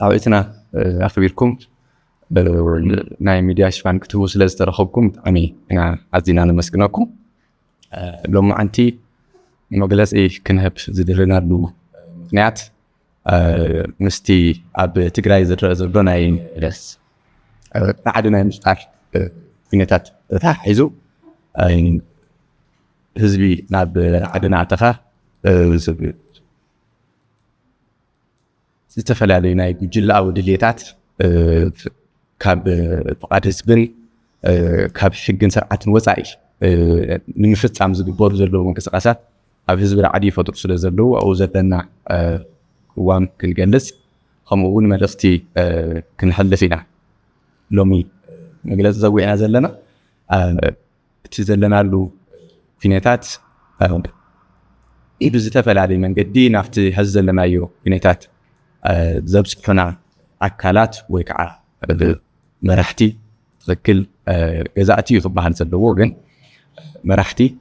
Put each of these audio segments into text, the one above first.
عاوزنا أخبركم ناي ميديا شفان كتبوا سلسلة رخبكم أمي أنا عزينا نمسكناكم لما أنتي مجلس إيه كنهب زدلنا له نعت مستي أب تجري زرنا إيه بس بعدنا مستعر في نتات تحيزو هزبي ناب عدنا عتقة استفعل ناي جل أو دليتات كاب فقط سبري كاب حقن سرعة وسائل نمشت عم زبي بور زلوا من كسقاسات أو هزبي عادي فترة سل زلوا أو زدنا وام كل جلس خمون مدرستي كنحل فينا لومي مجلس زوجنا زلنا تزلنا له فينيتات إذا استفعل عليه من قدي نفتي هزل لنا يو فينيتات زبس كنا أكلات ويكع مرحتي تذكر جزاتي يخبها نسلوه مرحتي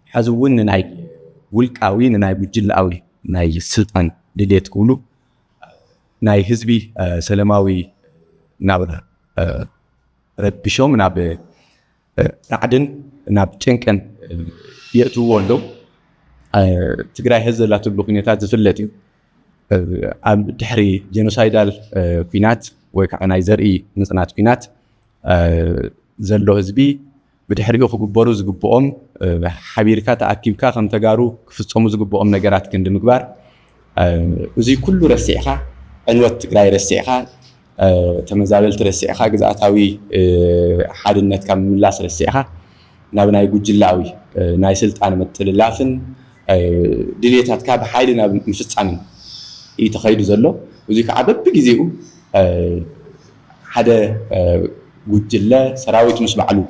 حزون ناي والكاوين ناي بجل أوي ناي السلطان اللي تقولوا ناي حزبي سلماوي نابه ربشوم ناب عدن ناب تنكن يأتوا وندو تقرأ هذا لا تبلغنيات زفلتي أم تحري جينوسايدال كينات وكأناي زرقي نصنات كينات زلوا هزبي بتحريقه في جبروز جبوم حبيركات أكيبكا خم تجارو في الصموز جبوم نجارات كند مقبار وزي كله رسيحة أنوت تقرأي رسيحة تمزابل ترسيحة جزاتاوي حد النت كم لاس رسيحة نبنا يقول جلاوي نايسلت أنا مثل لافن دليتات كاب حيدنا مشت عنه يتخيل زلوا وزيك عبب بجزئه حدا وجلا سراويت مش معلو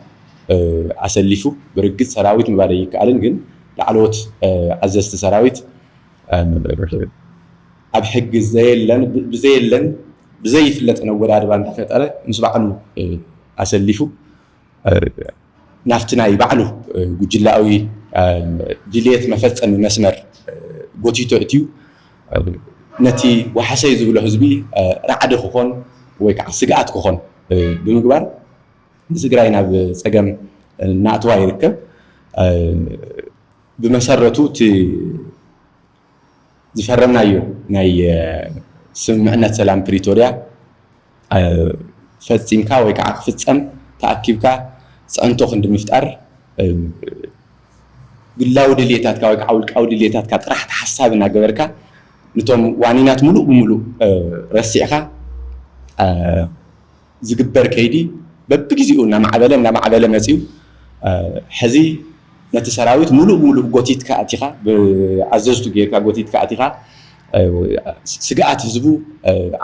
أسلفه برجت سراويت مباريك قالن جن لعلوت عززت سراويت أبحق زي بزي فلت أنا ولا أربعة حفلات أنا مش معلو أسلفه نفتنا يبعلو وجلا أوي دليت مفتن من مسمر بوتيتو أتيو نتي وحسي زبله حزبي رعد خون ويكع سقعت خون بمقبار سقراينا بسقم ناتوا يركب بمسرته زفرمنا يو ناي سمعنا سلام بريتوريا فتسيمكا ويكع فتسم تأكيبكا سأنتو خند مفتار قلاو دليتات كا ويكع أو دليتات كا راح تحسابنا جبركا نتوم وانينات ملو بملو رسيخا زقبر كيدي ببجزئونا مع عبالة مسيو حزي نتسراويت ملو بملو قوتيت كأتيخا بعززتو جيركا قوتيت كأتيخا سقعت هزبو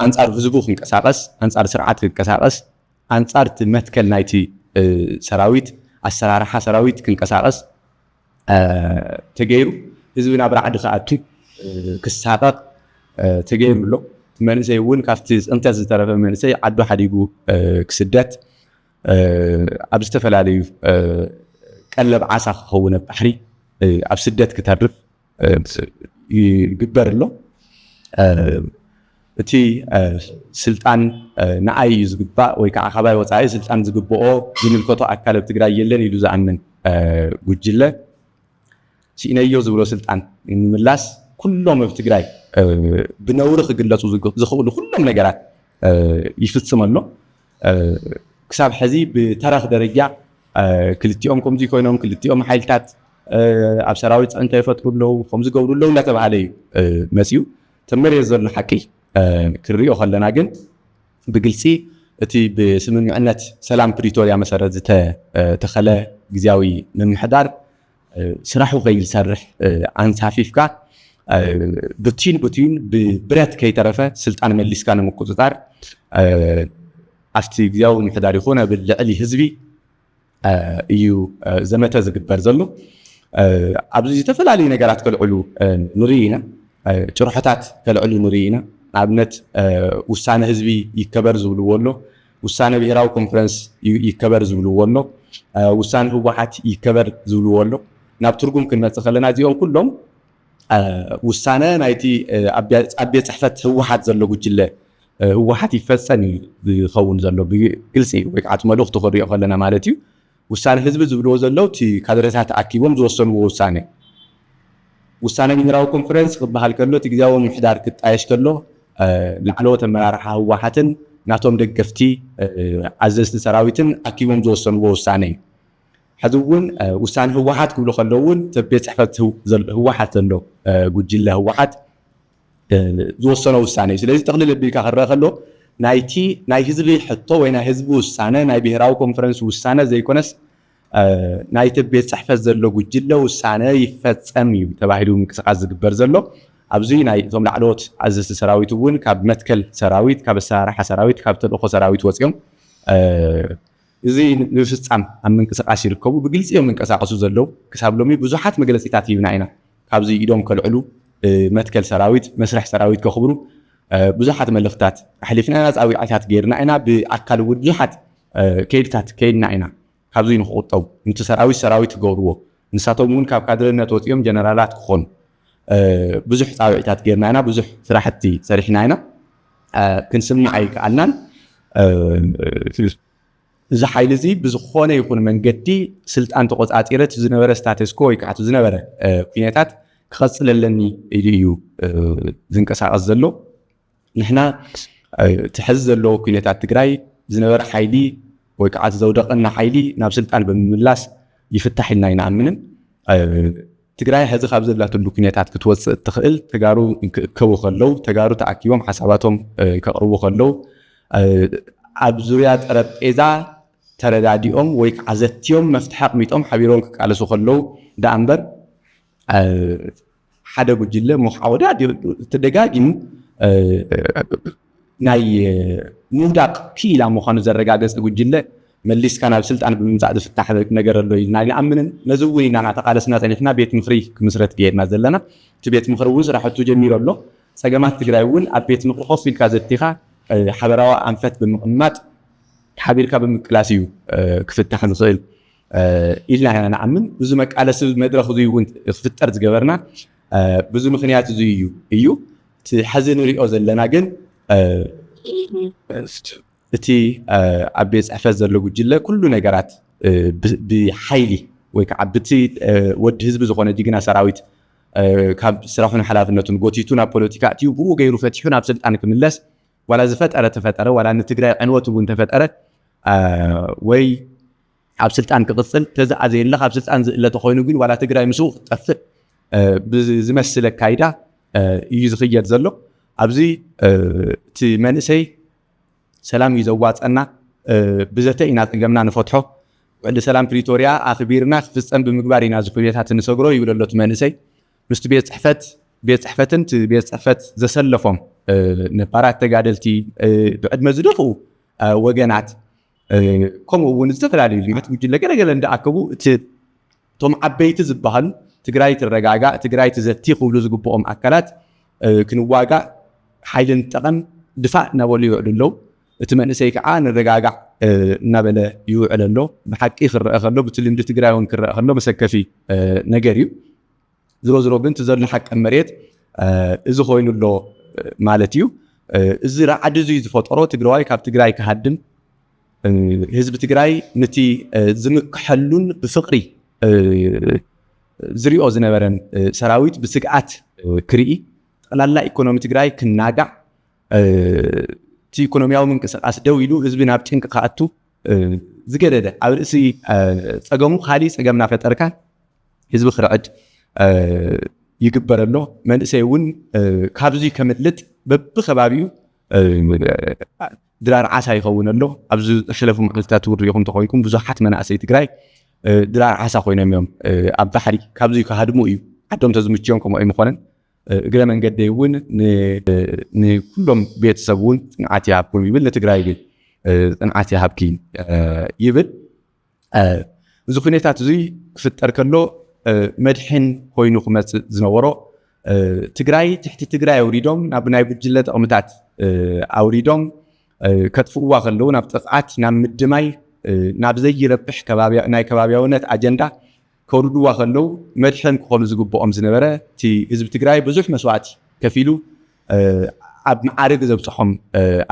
أنصار هزبو خنكساقس أنصار سرعات خنكساقس أنصار تمثكل نايتي سراويت السرارحة سراويت خنكساقس تغيرو هزبنا برعد خاطو كساقق تغير له منسي ون كافتيز انت زترف منسي عدو حديقو كسدات اب استفلاليو قلب عسى خونه بحري اب سدات كترف يغبر له اتي سلطان ناي زغبا ወይ ከዓ خباي وصاي سلطان زغبኦ ዝምልከቶ አካል ትግራይ የለን ይሉ ዘአምን ጉጅለ ሲነዮ ዝብሎ ስልጣን ንምላስ كلهم في تجري بنورخ قلته زخول كلهم نجارات يفتسم له كسب حزي بتاريخ درجة كلتيهم كم زي كونهم كلتيهم حيلتات أبشراويت أنت يفتقون له خمس جورو له لا تبع عليه مسيو تمر يزور الحكي كريو خلنا جن بجلسي تي بسمن عنت سلام بريتوريا مسار تخلى جزاوي من حدار سرحوا غير سرح عن سافيفكا بتين ببرات كي ترفه سلطان مليس كان مقصدار أفتي جاو نحدار يخونا بالعلي حزبي يو زمتة زقبر زلو ኣብዚ ዝተፈላለዩ ነገራት ከልዕሉ ንሪኢና ጭርሖታት ከልዕሉ ንሪኢና ንኣብነት ውሳነ ህዝቢ ይከበር ዝብልዎ ኣሎ ውሳነ ብሄራዊ ኮንፈረንስ ይከበር ዝብልዎ ኣሎ ውሳነ ህወሓት ይከበር ዝብልዎ ኣሎ ናብ ትርጉም ክንመጽእ ከለና እዚኦም ኩሎም ውሳነ ናይቲ ኣብ ቤት ጽሕፈት ህወሓት ዘሎ ጉጅለ ህወሓት ይፈጸም ዝኸውን ዘሎ ብግልፂ ወይ ከዓ መልእኽቲ ክሪኦ ከለና ማለት እዩ ውሳነ ህዝቢ ዝብልዎ ዘለው እቲ ካድሬታት ተኣኪቦም ዝወሰንዎ ውሳነ ብሄራዊ ኮንፈረንስ ክበሃል ከሎ እቲ ግዝያዊ ምምሕዳር ክጣየሽ ከሎ ላዕለዎት ኣመራርሓ ህወሓትን ናቶም ደገፍቲ ኣዘዝቲ ሰራዊትን ኣኪቦም ዝወሰንዎ ውሳነ እዩ ሕዚ እውን ውሳነ ህወሓት ክብሉ ከለው እውን ቤት ጽሕፈት ህወሓት ዘሎ ጉጅለ ህወሓት ዝወሰኖ ውሳነ እዩ ስለዚ ጠቕሊል ኣቢልካ ክረአ ከሎ ናይ ህዝቢ ሕቶ ወይ ናይ ህዝቢ ውሳነ ናይ ብሄራዊ ኮንፈረንስ ውሳነ ዘይኮነስ ናይቲ ቤት ጽሕፈት ዘሎ ጉጅለ ውሳነ ይፈጸም እዩ ተባሂሉ ምንቅስቓስ ዝግበር ዘሎ ኣብዚ ናይ እቶም ላዕለዎት ኣዘዝቲ ሰራዊት እውን ካብ መትከል ሰራዊት ካብ ኣሰራርሓ ሰራዊት ካብ ተልእኮ ሰራዊት ወፂኦም እዚ ንፍጻም ኣብ ምንቅስቓስ ይርከቡ ብግልፂ እዮም ምንቀሳቐሱ ዘለው ክሳብ ሎሚ ብዙሓት መግለፂታት ይብና ኢና ካብዚ ኢዶም ከልዕሉ መትከል ሰራዊት መስርሕ ሰራዊት ከኽብሩ ብዙሓት መልእኽትታት ኣሕሊፍና ኢና ፃዊዓታት ጌርና ኢና ብኣካል እውን ብዙሓት ከይድታት ከይድና ኢና ካብዚ ንክቁጠቡ ነቲ ሰራዊት ክገብርዎ ንሳቶም እውን ካብ ካድረነት ወፂኦም ጀነራላት ክኾኑ ብዙሕ ፃዊዕታት ጌርና ኢና ብዙሕ ስራሕቲ ሰሪሕና ኢና ክንስምዕ ኣይከኣልናን እዚ ሓይሊ እዚ ብዝኾነ ይኹን መንገዲ ስልጣን ተቆፃፂረት ዝነበረ ስታተስኮ ወይ ከዓ ዝነበረ ኩነታት ክቐፅለለኒ እዩ ዝንቀሳቐስ ዘሎ ንሕና ትሕዚ ዘለዎ ኩነታት ትግራይ ዝነበረ ሓይሊ ወይ ከዓ ዘውደቐና ሓይሊ ናብ ስልጣን ብምምላስ ይፍታሕ ኢልና ይንኣምንን ትግራይ ሕዚ ካብ ዘላትሉ ኩነታት ክትወፅእ ትኽእል ተጋሩ ክእከቡ ከለው ተጋሩ ተኣኪቦም ሓሳባቶም ከቕርቡ ከለው ኣብ ዙርያ ጠረጴዛ ተረዳዲኦም ወይ ከዓ ዘትዮም መፍትሒ ኣቕሚጦም ሓቢሮም ክቃለሱ ከለው ዳ እምበር ሓደ ጉጅለ ሙሓወዳ ተደጋጊሙ ናይ ምውዳቕ ክኢላ ምዃኑ ዘረጋገፀ ጉጅለ መሊስካ ናብ ስልጣን ብምምፃእ ዝፍታሕ ነገር ኣሎ ኢልና ይንኣምንን ነዚ እውን ኢና እናተቃለስና ፀኒሕና ቤት ምክሪ ክምስረት ገይርና ዘለና እቲ ቤት ምክሪ እውን ስራሕቱ ጀሚሩ ኣሎ ፀገማት ትግራይ እውን ኣብ ቤት ምክሪ ኮፍ ኢልካ ዘቲኻ ሓበራዊ ኣንፈት ብምቕማጥ ሓቢርካ ብምቅላስ እዩ ክፍታሕ ንኽእል ኢልና ኢና ንኣምን ብዙ መቃለሲ መድረኽ እዚ እውን ክፍጠር ዝገበርና ብዙ ምክንያት እዚ እዩ እቲ ሕዚ ንሪኦ ዘለና ግን እቲ ኣብ ቤት ጽሕፈት ዘሎ ጉጅለ ኩሉ ነገራት ብሓይሊ ወይ ከዓ ብቲ ወዲ ህዝቢ ዝኾነ ጅግና ሰራዊት ካብ ስራሑን ሓላፍነቱን ጎቲቱ ናብ ፖለቲካ እትዩ ብኡ ገይሩ ፈቲሑ ናብ ስልጣን ክምለስ ዋላ ዝፈጠረ ተፈጠረ ዋላ ንትግራይ ዕንወት እውን ተፈጠረ ወይ ኣብ ስልጣን ክቕፅል ተዘኣዘየለ ካብ ስልጣን ዝእለተ ኮይኑ ግን ዋላ ትግራይ ምስኡ ክጠፍእ ብዝመስለ ካይዳ እዩ ዝኽየድ ዘሎ ኣብዚ እቲ መንእሰይ ሰላም እዩ ዘዋፀና ብዘተ ኢና ፀገምና ንፈትሖ ውዕሊ ሰላም ፕሪቶርያ ኣኽቢርና ክፍፀም ብምግባር ኢና ዝኩነታት ንሰግሮ ይብሎ ኣሎ እቲ መንእሰይ ምስቲ ቤት ፅሕፈትን ቤት ፅሕፈት ዘሰለፎም ነባራት ተጋደልቲ ብዕድመ ዝደፍኡ ወገናት ከምኡ እውን ዝተፈላለዩ ልዩነት ጉጅለ ገለገለ እንዳኣከቡ እቶም ዓበይቲ ዝበሃሉ ትግራይ ትረጋጋእ ትግራይ ትዘቲ ክብሉ ዝግብኦም ኣካላት ክንዋጋእ ሓይሊ ንጠቐም ድፋእ እናበሉ ይውዕሉ ኣለው እቲ መንእሰይ ከዓ ንረጋጋዕ እናበለ ይውዕል ኣሎ ብሓቂ ክረአ ከሎ በቲ ልምዲ ትግራይ እውን ክረአ ከሎ መሰከፊ ነገር እዩ ዝሮ ግን ዘሎ ሓቂ መሬት እዚ ኮይኑ ኣሎ ማለት እዩ እዚ ረዓዲ እዚ ዝፈጠሮ ትግራዋይ ካብ ትግራይ ክሃድም ህዝቢ ትግራይ ነቲ ዝምክሐሉን ብፍቕሪ ዝሪኦ ዝነበረን ሰራዊት ብስግኣት ክርኢ ጠቕላላ ኢኮኖሚ ትግራይ ክናጋዕ እቲ ኢኮኖሚያዊ ምንቅስቓስ ደው ኢሉ ህዝቢ ናብ ጭንቂ ክኣቱ ዝገደደ ኣብ ርእሲ ፀገሙ ካሊእ ፀገምና ፈጠርካ ህዝቢ ክርዕድ ይግበር ኣሎ መንእሰይ እውን ካብዚ ከምልጥ በብኸባቢኡ ድራር ዓሳ ይኸውን ኣሎ ኣብዚ ዝሕለፉ መዓልትታት ሪኢኹም ተኾይንኩም ብዙሓት መናእሰይ ትግራይ ድራር ዓሳ ኮይኖም እዮም ኣብ ባሕሪ ካብዚ ክሃድሙ እዩ ዓዶም ተዝምችዮም ከምኡ ኣይምኾነን እግረ መንገዲ እውን ንኩሎም ቤተሰብ እውን ፅንዓት ይሃብኩም ይብል ንትግራይ ግን ፅንዓት ይሃብኪ ይብል እዚ ኩነታት እዚ ክፍጠር ከሎ መድሕን ኮይኑ ክመጽእ ዝነበሮ ትግራይ ትሕቲ ትግራይ ኣውሪዶም ናብ ናይ ጉጅለ ጥቕምታት ኣውሪዶም ከጥፍእዋ ከለዉ ናብ ጥፍዓት ናብ ምድማይ ናብ ዘይረብሕ ናይ ከባቢያውነት ኣጀንዳ ከውርድዋ ከለዉ መድሕን ክኾኑ ዝግብኦም ዝነበረ እቲ ህዝቢ ትግራይ ብዙሕ መስዋዕቲ ከፊሉ ኣብ ማዕርግ ዘብፅሖም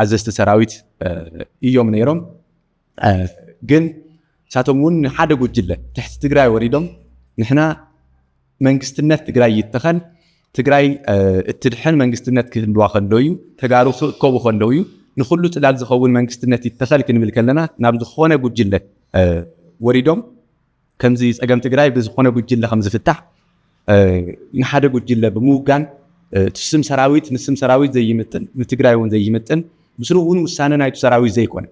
ኣዘዝቲ ሰራዊት እዮም ነይሮም ግን ሳቶም እውን ሓደ ጉጅለ ትሕቲ ትግራይ ወሪዶም ንሕና መንግስትነት ትግራይ ይተኸል ትግራይ እትድሕን መንግስትነት ክህልዋ ከሎ እዩ ተጋሩ ክእከቡ ከለው እዩ ንኩሉ ጽላል ዝኸውን መንግስትነት ይተኸል ክንብል ከለና ናብ ዝኾነ ጉጅለ ወሪዶም ከምዚ ጸገም ትግራይ ብዝኾነ ጉጅለ ከም ዝፍታሕ ንሓደ ጉጅለ ብምውጋን ትስም ሰራዊት ንስም ሰራዊት ዘይምጥን ንትግራይ እውን ዘይምጥን ምስሩ እውን ውሳነ ናይቱ ሰራዊት ዘይኮነ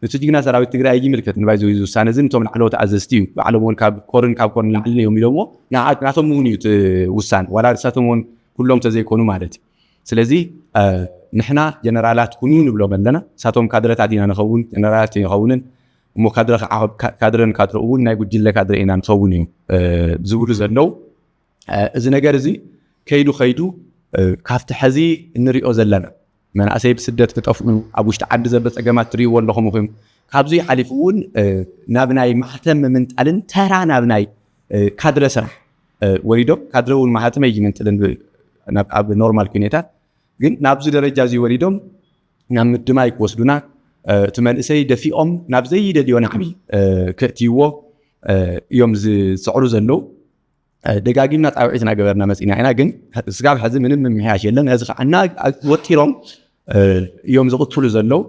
ንትጅግና ሰራዊት ትግራይ ይምልከት ንባይ ዘይ ውሳነ ዝን ቶም ላዕለዎት ኣዘዝቲ እዩ ባዕሎም እውን ካብ ኮርን ላዕልን እዮም ኢሎሞ ናቶም እውን እዩ ውሳነ ዋላ ርሳቶም እውን ኩሎም ተዘይኮኑ ማለት እዩ ስለዚ ንሕና ጀነራላት ኩኑ ንብሎም ኣለና ሳቶም ካድረታት ኢና ንኸውን ጀነራላት ይኸውንን እሞ ካድረን ካድረ እውን ናይ ጉጅለ ካድረ ኢና ንኸውን እዩ ዝብሉ ዘለው እዚ ነገር እዚ ከይዱ ካብቲ ሕዚ እንሪኦ ዘለና መንእሰይ ብስደት ክጠፍኡ ኣብ ውሽጢ ዓዲ ዘሎ ፀገማት ትሪእዎ ኣለኹም ኢኹም ካብዚ ሓሊፉ እውን ናብ ናይ ማሕተም ምምንጣልን ተራ ናብ ናይ ካድረ ስራሕ ወሪዶም ካድረ እውን ማሕተም ይምንጥልን ኣብ ኖርማል ኩነታት ግን ናብዚ ደረጃ እዚ ወሪዶም ናብ ምድማይ ክወስዱና እቲ መንእሰይ ደፊኦም ናብ ዘይደልዮ ናዕቢ ከእትይዎ እዮም ዝስዕሩ ዘለው ደጋጊምና ጣውዒትና ገበርና መፂና ኢና ግን ስጋብ ሕዚ ምንም ምምሕያሽ የለን እዚ ከዓ ወጢሮም እዮም ዝቕትሉ ዘለው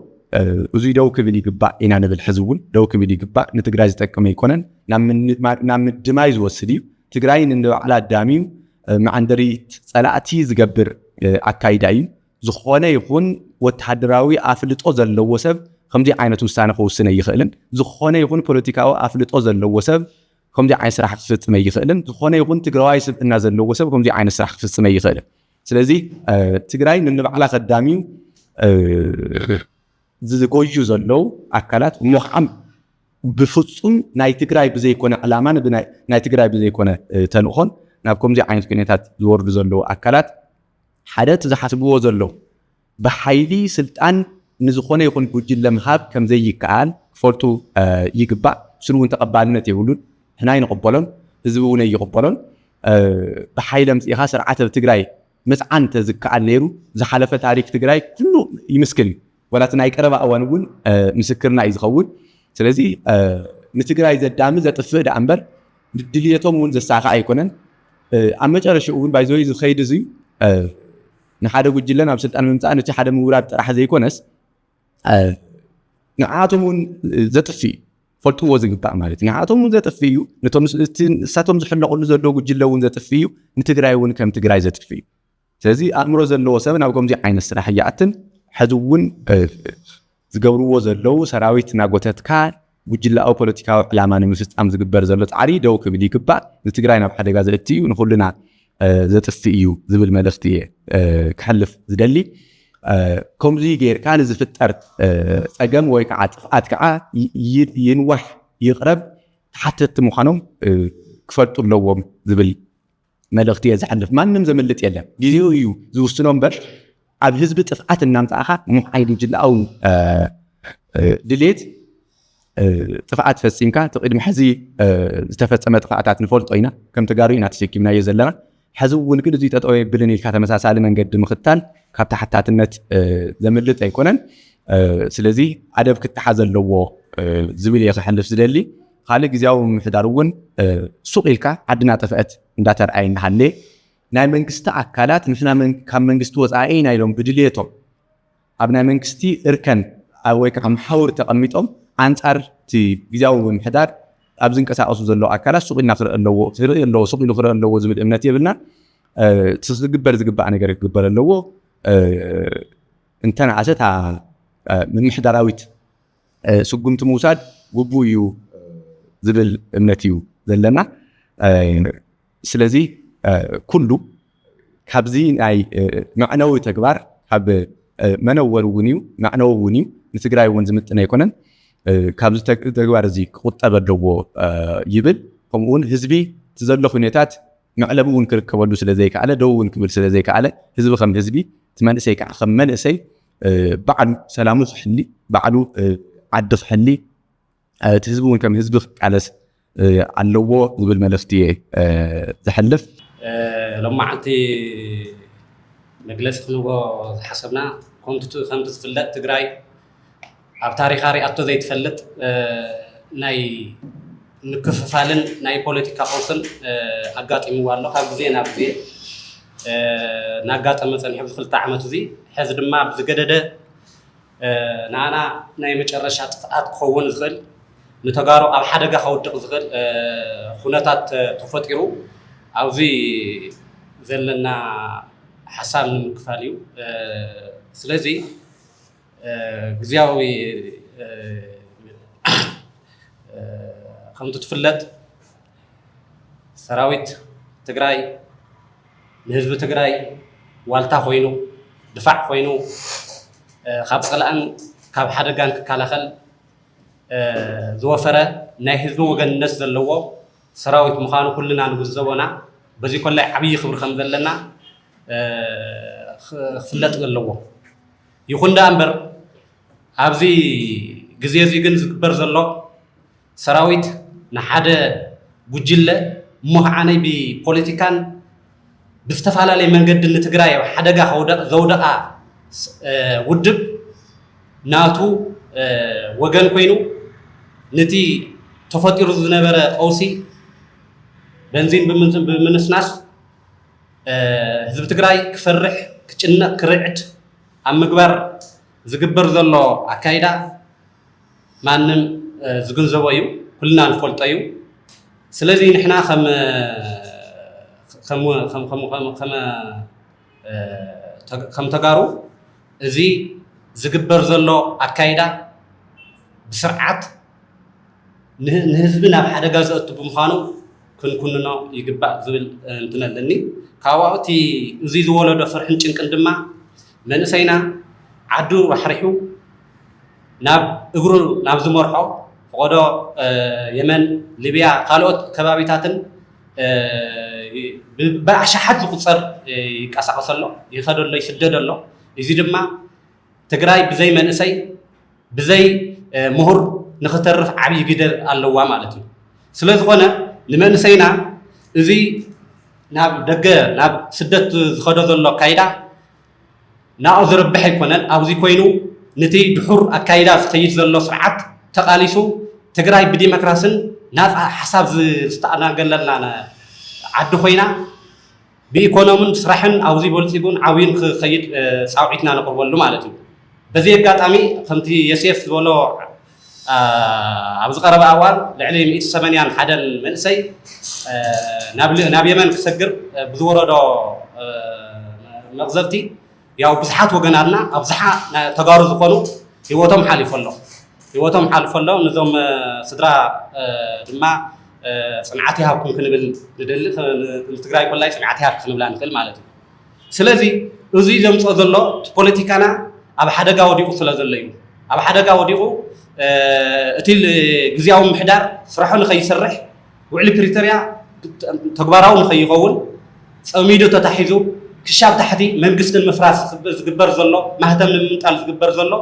እዙይ ደው ክብል ይግባእ ኢና ንብል ሕዚ እውን ደው ክብል ይግባእ ንትግራይ ዝጠቅም ኣይኮነን ናብ ምድማይ ዝወስድ እዩ ትግራይ ንባዕላ ኣዳሚዩ መዓንደሪት ጸላእቲ ዝገብር ኣካይዳ እዩ ዝኾነ ይኹን ወተሃደራዊ ኣፍልጦ ዘለዎ ሰብ ከምዚ ዓይነት ውሳነ ክውስነ ይኽእልን ዝኾነ ይኹን ፖለቲካዊ ኣፍልጦ ዘለዎ ሰብ ከምዚ ዓይነት ስራሕ ክፍጽመ ይኽእልን ዝኾነ ይኹን ትግራዋይ ስብዕና ዘለዎ ሰብ ከምዚ ዓይነት ስራሕ ክፍጽመ ይኽእልን ስለዚ ትግራይ ንባዕላ ከዳሚዩ ዝጎዩ ዘለው ኣካላት ሞኻም ብፍጹም ናይ ትግራይ ብዘይኮነ ዕላማን ናይ ትግራይ ብዘይኮነ ተልእኾን ናብ ከምዚ ዓይነት ኩነታት ዝወርዱ ዘለው ኣካላት ሓደ ዝሓስብዎ ዘለው ብሓይሊ ስልጣን ንዝኾነ ይኹን ጉጅለ ምሃብ ከምዘይከኣል ክፈልጡ ይግባእ ስሉ እውን ተቐባልነት የብሉን ሕና ይንቕበሎን ህዝቢ እውን ይቕበሎን ብሓይሊ ምፅኢኻ ስርዓተ ትግራይ ምፅዓን ተዝከኣል ነይሩ ዝሓለፈ ታሪክ ትግራይ ኩሉ ይምስክር እዩ ወላቲ ናይ ቀረባ እዋን እውን ምስክርና እዩ ዝኸውን ስለዚ ንትግራይ ዘዳሚ ዘጥፍእ ዳ እምበር ድልየቶም እውን ዘሳኻ ኣይኮነን ኣብ መጨረሻ እውን ባይዘይ ዝኸይድ እዚ ንሓደ ጉጅለ ናብ ስልጣን ምምፃእ ነቲ ሓደ ምውራድ ጥራሕ ዘይኮነስ ንዓቶም እውን ዘጥፊ ፈልጥዎ ዝግባእ ማለት እዩ ንዓቶም እውን ዘጥፊ እዩ ንሳቶም ዝሕለቑሉ ዘሎ ጉጅለ እውን ዘጥፊ እዩ ንትግራይ እውን ከም ትግራይ ዘጥፊ እዩ ስለዚ ኣእምሮ ዘለዎ ሰብ ናብ ከምዚ ዓይነት ስራሕ ይኣትን ሕዚ እውን ዝገብርዎ ዘለው ሰራዊት ናጎተትካ ጉጅላዊ ፖለቲካዊ ዕላማ ንምፍፃም ዝግበር ዘሎ ፃዕሪ ደው ክብል ይግባእ ንትግራይ ናብ ሓደጋ ዘእቲ እዩ ንኩልና ዘጥፊ እዩ ዝብል መልእኽቲ ክሕልፍ ዝደሊ ከምዚ ጌርካ ንዝፍጠር ፀገም ወይ ከዓ ጥፍኣት ከዓ ይንዋሕ ይቕረብ ተሓተቲ ምዃኖም ክፈልጡ ኣለዎም ዝብል መልእኽቲ እየ ዝሓልፍ ማንም ዘምልጥ የለን ግዜኡ እዩ ዝውስኖ እምበር ኣብ ህዝቢ ጥፍኣት እናምፃእኻ ሙሓይሊ ጅላኣዊ ድሌት ጥፍኣት ፈፂምካ ትቅድሚ ሕዚ ዝተፈፀመ ጥፍኣታት ንፈልጦ ኢና ከም ተጋሩ ኢና ተሸኪምናዮ ዘለና ሕዚ እውን ግን እዙይ ጠጠው የብልን ኢልካ ተመሳሳሊ መንገዲ ምኽታል ካብ ተሓታትነት ዘምልጥ ኣይኮነን ስለዚ ኣደብ ክትሓዝ ኣለዎ ዝብል እየ ክሕልፍ ዝደሊ ካልእ ግዜያዊ ምምሕዳር እውን ሱቕ ኢልካ ዓድና ጠፍአት እንዳተርኣይ እናሃለ ናይ መንግስቲ ኣካላት ንሕና ካብ መንግስቲ ወፃኢ ኢና ኢሎም ብድልየቶም ኣብ ናይ መንግስቲ እርከን ወይ ከዓ መሓውር ተቐሚጦም ኣንጻር እቲ ግዜያዊ ምምሕዳር ኣብ ዝንቀሳቐሱ ዘለዉ ኣካላት ሱቕ ኢልና ክርኢ ኣለዎ ሱቕ ኢሉ ክርኢ ኣለዎ ዝብል እምነት የብልና ዝግበር ዝግባእ ነገር ክግበር ኣለዎ እንተነኣሰት ምምሕዳራዊት ስጉምቲ ምውሳድ ግቡእ እዩ ዝብል እምነት እዩ ዘለና ስለዚ ኩሉ ካብዚ ናይ መዕነዊ ተግባር ካብ መነወር እውን እዩ መዕነዊ እውን እዩ ንትግራይ እውን ዝምጥን ኣይኮነን ካብዚ ተግባር እዚ ክቁጠብ ኣለዎ ይብል ከምኡውን ህዝቢ تزلخ نيتات معلبون كركبلو سلازيك على دون كبل سلازيك على حزب خم حزبي تمنسي كخم منسي بعد سلامو حلي بعدو عدف حلي تحزبون كم حزب على علوو قبل ملفتي تحلف لما عندي مجلس خنوغو حسبنا كنت خمس فلت تجراي اب تاريخ اتو زي تفلت ناي نكففالن ناي بوليتيكا قوسن اغاطيمو والو ካብ ግዜ ናብ ግዜ ናጋጠመ ፀኒሑ ብክልተ ዓመት እዚ ሕዚ ድማ ብዝገደደ ናና ናይ መጨረሻ ጥፍኣት ክኸውን ዝኽእል ንተጋሩ ኣብ ሓደጋ ከውድቕ ዝኽእል ኩነታት ተፈጢሩ ኣብዚ ዘለና ሓሳብ ንምክፋል እዩ ስለዚ ግዝያዊ ከምቲ ትፍለጥ ሰራዊት ትግራይ ንህዝቢ ትግራይ ዋልታ ኮይኑ ድፋዕ ኮይኑ ካብ ፀላእን ካብ ሓደጋን ክከላኸል ዝወፈረ ናይ ህዝቢ ወገንነት ዘለዎ ሰራዊት ምዃኑ ኩልና ንግንዘቦና በዚ ኮላይ ዓብይ ክብሪ ከም ዘለና ክፍለጥ ኣለዎ ይኹን ዳ እምበር ኣብዚ ግዜ እዚ ግን ዝግበር ዘሎ ሰራዊት ንሓደ ጉጅለ ሙኽዓነይ ብፖለቲካን ብዝተፈላለየ መንገዲ ንትግራይ ኣብ ሓደጋ ዘውደቓ ውድብ ናቱ ወገን ኮይኑ ነቲ ተፈጢሩ ዝነበረ ቀውሲ በንዚን ብምንስናስ ህዝቢ ትግራይ ክፈርሕ ክጭነቕ ክርዕድ ኣብ ምግባር ዝግበር ዘሎ ኣካይዳ ማንም ዝግንዘቦ እዩ ኩልና ንፈልጦ እዩ ስለዚ ንሕና ከም ተጋሩ እዚ ዝግበር ዘሎ ኣካይዳ ብስርዓት ንህዝቢ ናብ ሓደጋ ዘእቱ ብምዃኑ ክንኩንኖ ይግባእ ዝብል እንትነለኒ ካብኡ እቲ እዚ ዝወለዶ ፍርሕን ጭንቅን ድማ መንእሰይና ዓዱ ባሕሪሑ ናብ እግሩ ናብ ዝመርሖ ፈቆዶ የመን ሊብያ ካልኦት ከባቢታትን ብኣሽሓት ዝቁፀር ይንቀሳቀስ ኣሎ ይኸዶ ኣሎ ይስደድ ኣሎ እዚ ድማ ትግራይ ብዘይ መንእሰይ ብዘይ ምሁር ንኽተርፍ ዓብይ ግደ ኣለዋ ማለት እዩ ስለዝኾነ ንመንእሰይና እዚ ናብ ደገ ናብ ስደት ዝኸዶ ዘሎ ኣካይዳ ናኡ ዝርብሕ ኣይኮነን ኣብዚ ኮይኑ ነቲ ድሑር ኣካይዳ ዝኸይድ ዘሎ ስርዓት ተቃሊሱ ትግራይ ብዲሞክራስን ናፃ ሓሳብ ዝተኣናገለልና ዓዲ ኮይና ብኢኮኖሚን ስራሕን ኣብዚ በልፂጉን ዓብይን ክኸይድ ፃውዒትና ነቕርበሉ ማለት እዩ በዚ ኣጋጣሚ ከምቲ የሴፍ ዝበሎ ኣብ ዝቐረበ እዋን ልዕሊ 181 መንእሰይ ናብ የመን ክሰግር ብዝወረዶ መቕዘብቲ ያው ብዙሓት ወገናትና ኣብዝሓ ተጋሩ ዝኾኑ ህይወቶም ሓሊፉ ኣሎ ነዞም ስድራ ድማ ፅንዓት ይሃብኩም ክንብል ንደሊ ንትግራይ ኮላይ ፅንዓት ይሃብ ክንብላ ንኽእል ማለት እዩ ስለዚ እዚ ዘምፅኦ ዘሎ ፖለቲካና ኣብ ሓደጋ ወዲቑ ስለ ዘሎ እዩ ኣብ ሓደጋ ወዲቑ እቲ ግዝያዊ ምሕዳር ስራሑ ንኸይሰርሕ ውዕሊ ፕሪቶርያ ተግባራዊ ንኸይኸውን ፀሚዱ ተታሒዙ ክሻብ ታሕቲ መንግስትን ምፍራስ ዝግበር ዘሎ ማህተም ንምንጣል ዝግበር ዘሎ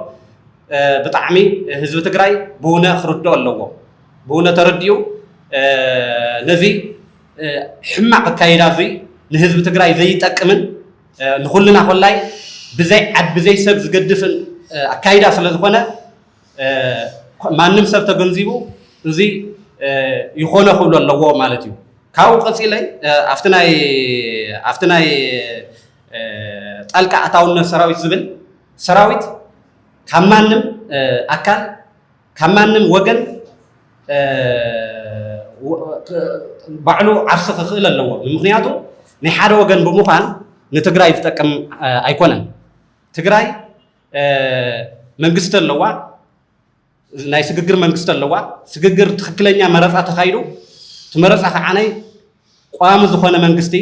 ብጣዕሚ ህዝቢ ትግራይ ብእውነ ክርድኦ ኣለዎ ብእውነ ተረዲኡ ነዚ ሕማቅ ኣካይዳ እዚ ንህዝቢ ትግራይ ዘይጠቅምን ንኩልና ኮላይ ብዘይ ዓድ ብዘይ ሰብ ዝገድፍን ኣካይዳ ስለ ዝኾነ ማንም ሰብ ተገንዚቡ እዚ ይኾነ ክብሎ ኣለዎ ማለት እዩ ካብኡ ቀፂለይ ኣብቲ ናይ ጣልቃ ኣታውነት ሰራዊት ዝብል ሰራዊት ካብ ማንም ኣካል ካብ ማንም ወገን ባዕሉ ዓርሲ ክኽእል ኣለዎ ምክንያቱ ናይ ሓደ ወገን ብምዃን ንትግራይ ዝጠቅም ኣይኮነን ትግራይ መንግስቲ ኣለዋ ናይ ስግግር መንግስቲ ኣለዋ ስግግር ትክክለኛ መረፃ ተኻይዱ ትመረፃ ከዓነይ ቋሚ ዝኾነ መንግስቲ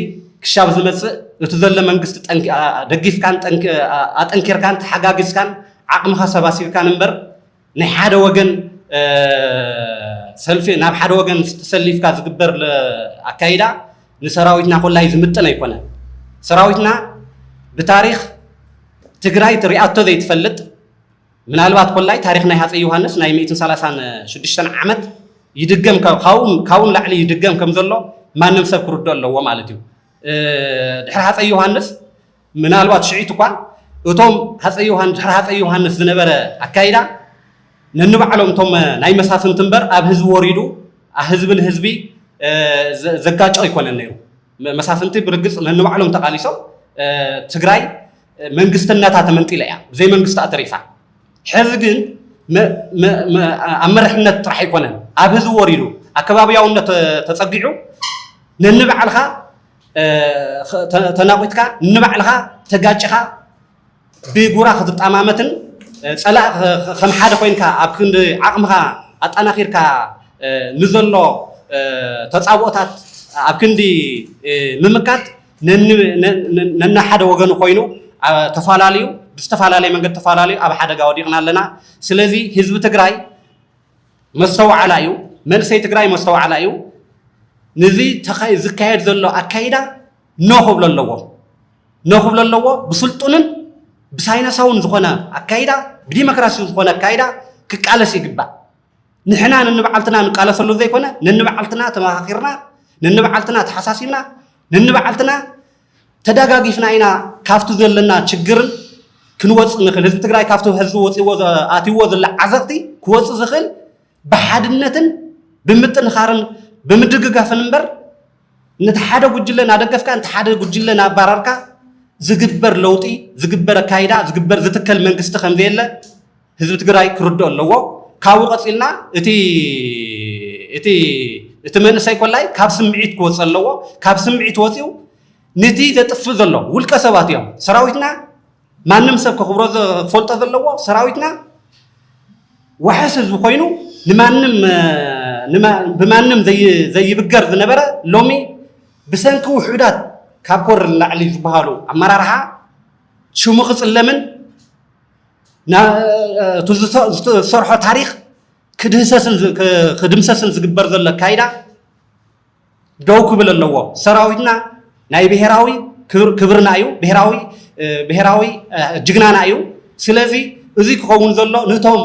ክሻብ ዝመፅእ እቲ ዘሎ መንግስቲ ደጊፍካን ኣጠንኪርካን ተሓጋጊዝካን ዓቕምኻ ሰባሲብካን እምበር ናይ ሓደ ወገን سلفي ناب حد وجن تسلف كاز جبر لأكيدا نسراويتنا كلها يزمتنا يكونه سراويتنا بتاريخ تجري رئاسته ذي تفلت من الوقت كلها تاريخنا هذا يوحنس ناي 236 عام يدقم كون لعلي يدقم كم زلوا ما نمسك كرد الله ومالتيو دحر هذا يوحنس من الوقت شعيتو كان وتوم هذا يوحنس زنبرة أكيدا ننبعلهم توم ناي مسافن تنبر أب حزب وريدو حزب الحزبي زكاة أي كون النيرو مسافن تبرقص ننبعلهم تقاليسو تجري من قستنا تاتمنتي ليا زي من قست أتريفا حزقين ما أمر إحنا ترح يكونن أب حزب وريدو أكباب يوم تتصدقوا ننبعلها تناقضك ننبعلها تجاجها بيجورا خدت أمامتن سلا خم حدا كوينكا أبكند عقمها أتأناخيركا نزلوا تصابوتات أبكندي نمكات نن حدا وجنو كوينو تفعلاليو بستفعلالي من قد تفعلاليو أب حدا جاوديقنا لنا سلذي حزب تجراي مستوى علىيو مرسي تجراي مستوى علىيو نزي تخاي زكايد زلوا أكيدا نخبل اللوا بسلطنن بساينساون زخنا أكيدا بديمقراطي زخنا أكيدا كقالس يقبا نحنا ننبعلتنا نقالس اللو زي كنا ننبعلتنا تماخيرنا ننبعلتنا تحساسينا ننبعلتنا تداغاغيفنا اينا كافتو زلنا ችግርን ክንወጽ ንኽእል ህዝቢ ትግራይ ካፍቶ ህዝቢ ወጽዎ አትይዎ ዘላ ዓዘቅቲ ክወጽ ዝኽእል በሓድነትን ብምጥንኻርን ብምድግጋፍን እምበር ነቲ ሓደ ጉጅለ ናደገፍካ ነቲ ሓደ ጉጅለ ናባራርካ ዝግበር ለውጢ ዝግበር አካይዳ ዝግበር ዝትከል መንግስት ከም ዘየለ ህዝቢ ትግራይ ክርድኦ ኣለዎ ካብኡ ቀፂልና እቲ መንእሰይ ኮላይ ካብ ስምዒት ክወጽ ኣለዎ ካብ ስምዒት ወጽኡ ነቲ ዘጥፍ ዘሎ ውልቀ ሰባት እዮም ሰራዊትና ማንም ሰብ ከኽብሮ ፈልጦ ዘለዎ ሰራዊትና ወሓስ ህዝቢ ኮይኑ ብማንም ዘይብገር ዝነበረ ሎሚ ብሰንኪ ውሑዳት ካብ ኮር ላዕሊ ዝበሃሉ ኣመራርሓ ሽሙ ክጽለምን ዝሰርሖ ታሪክ ክድምሰስን ዝግበር ዘሎ ካይዳ ደው ክብል ኣለዎ ሰራዊትና ናይ ብሔራዊ ክብርና እዩ ብሔራዊ ጅግናና እዩ ስለዚ እዚ ክኸውን ዘሎ ንቶም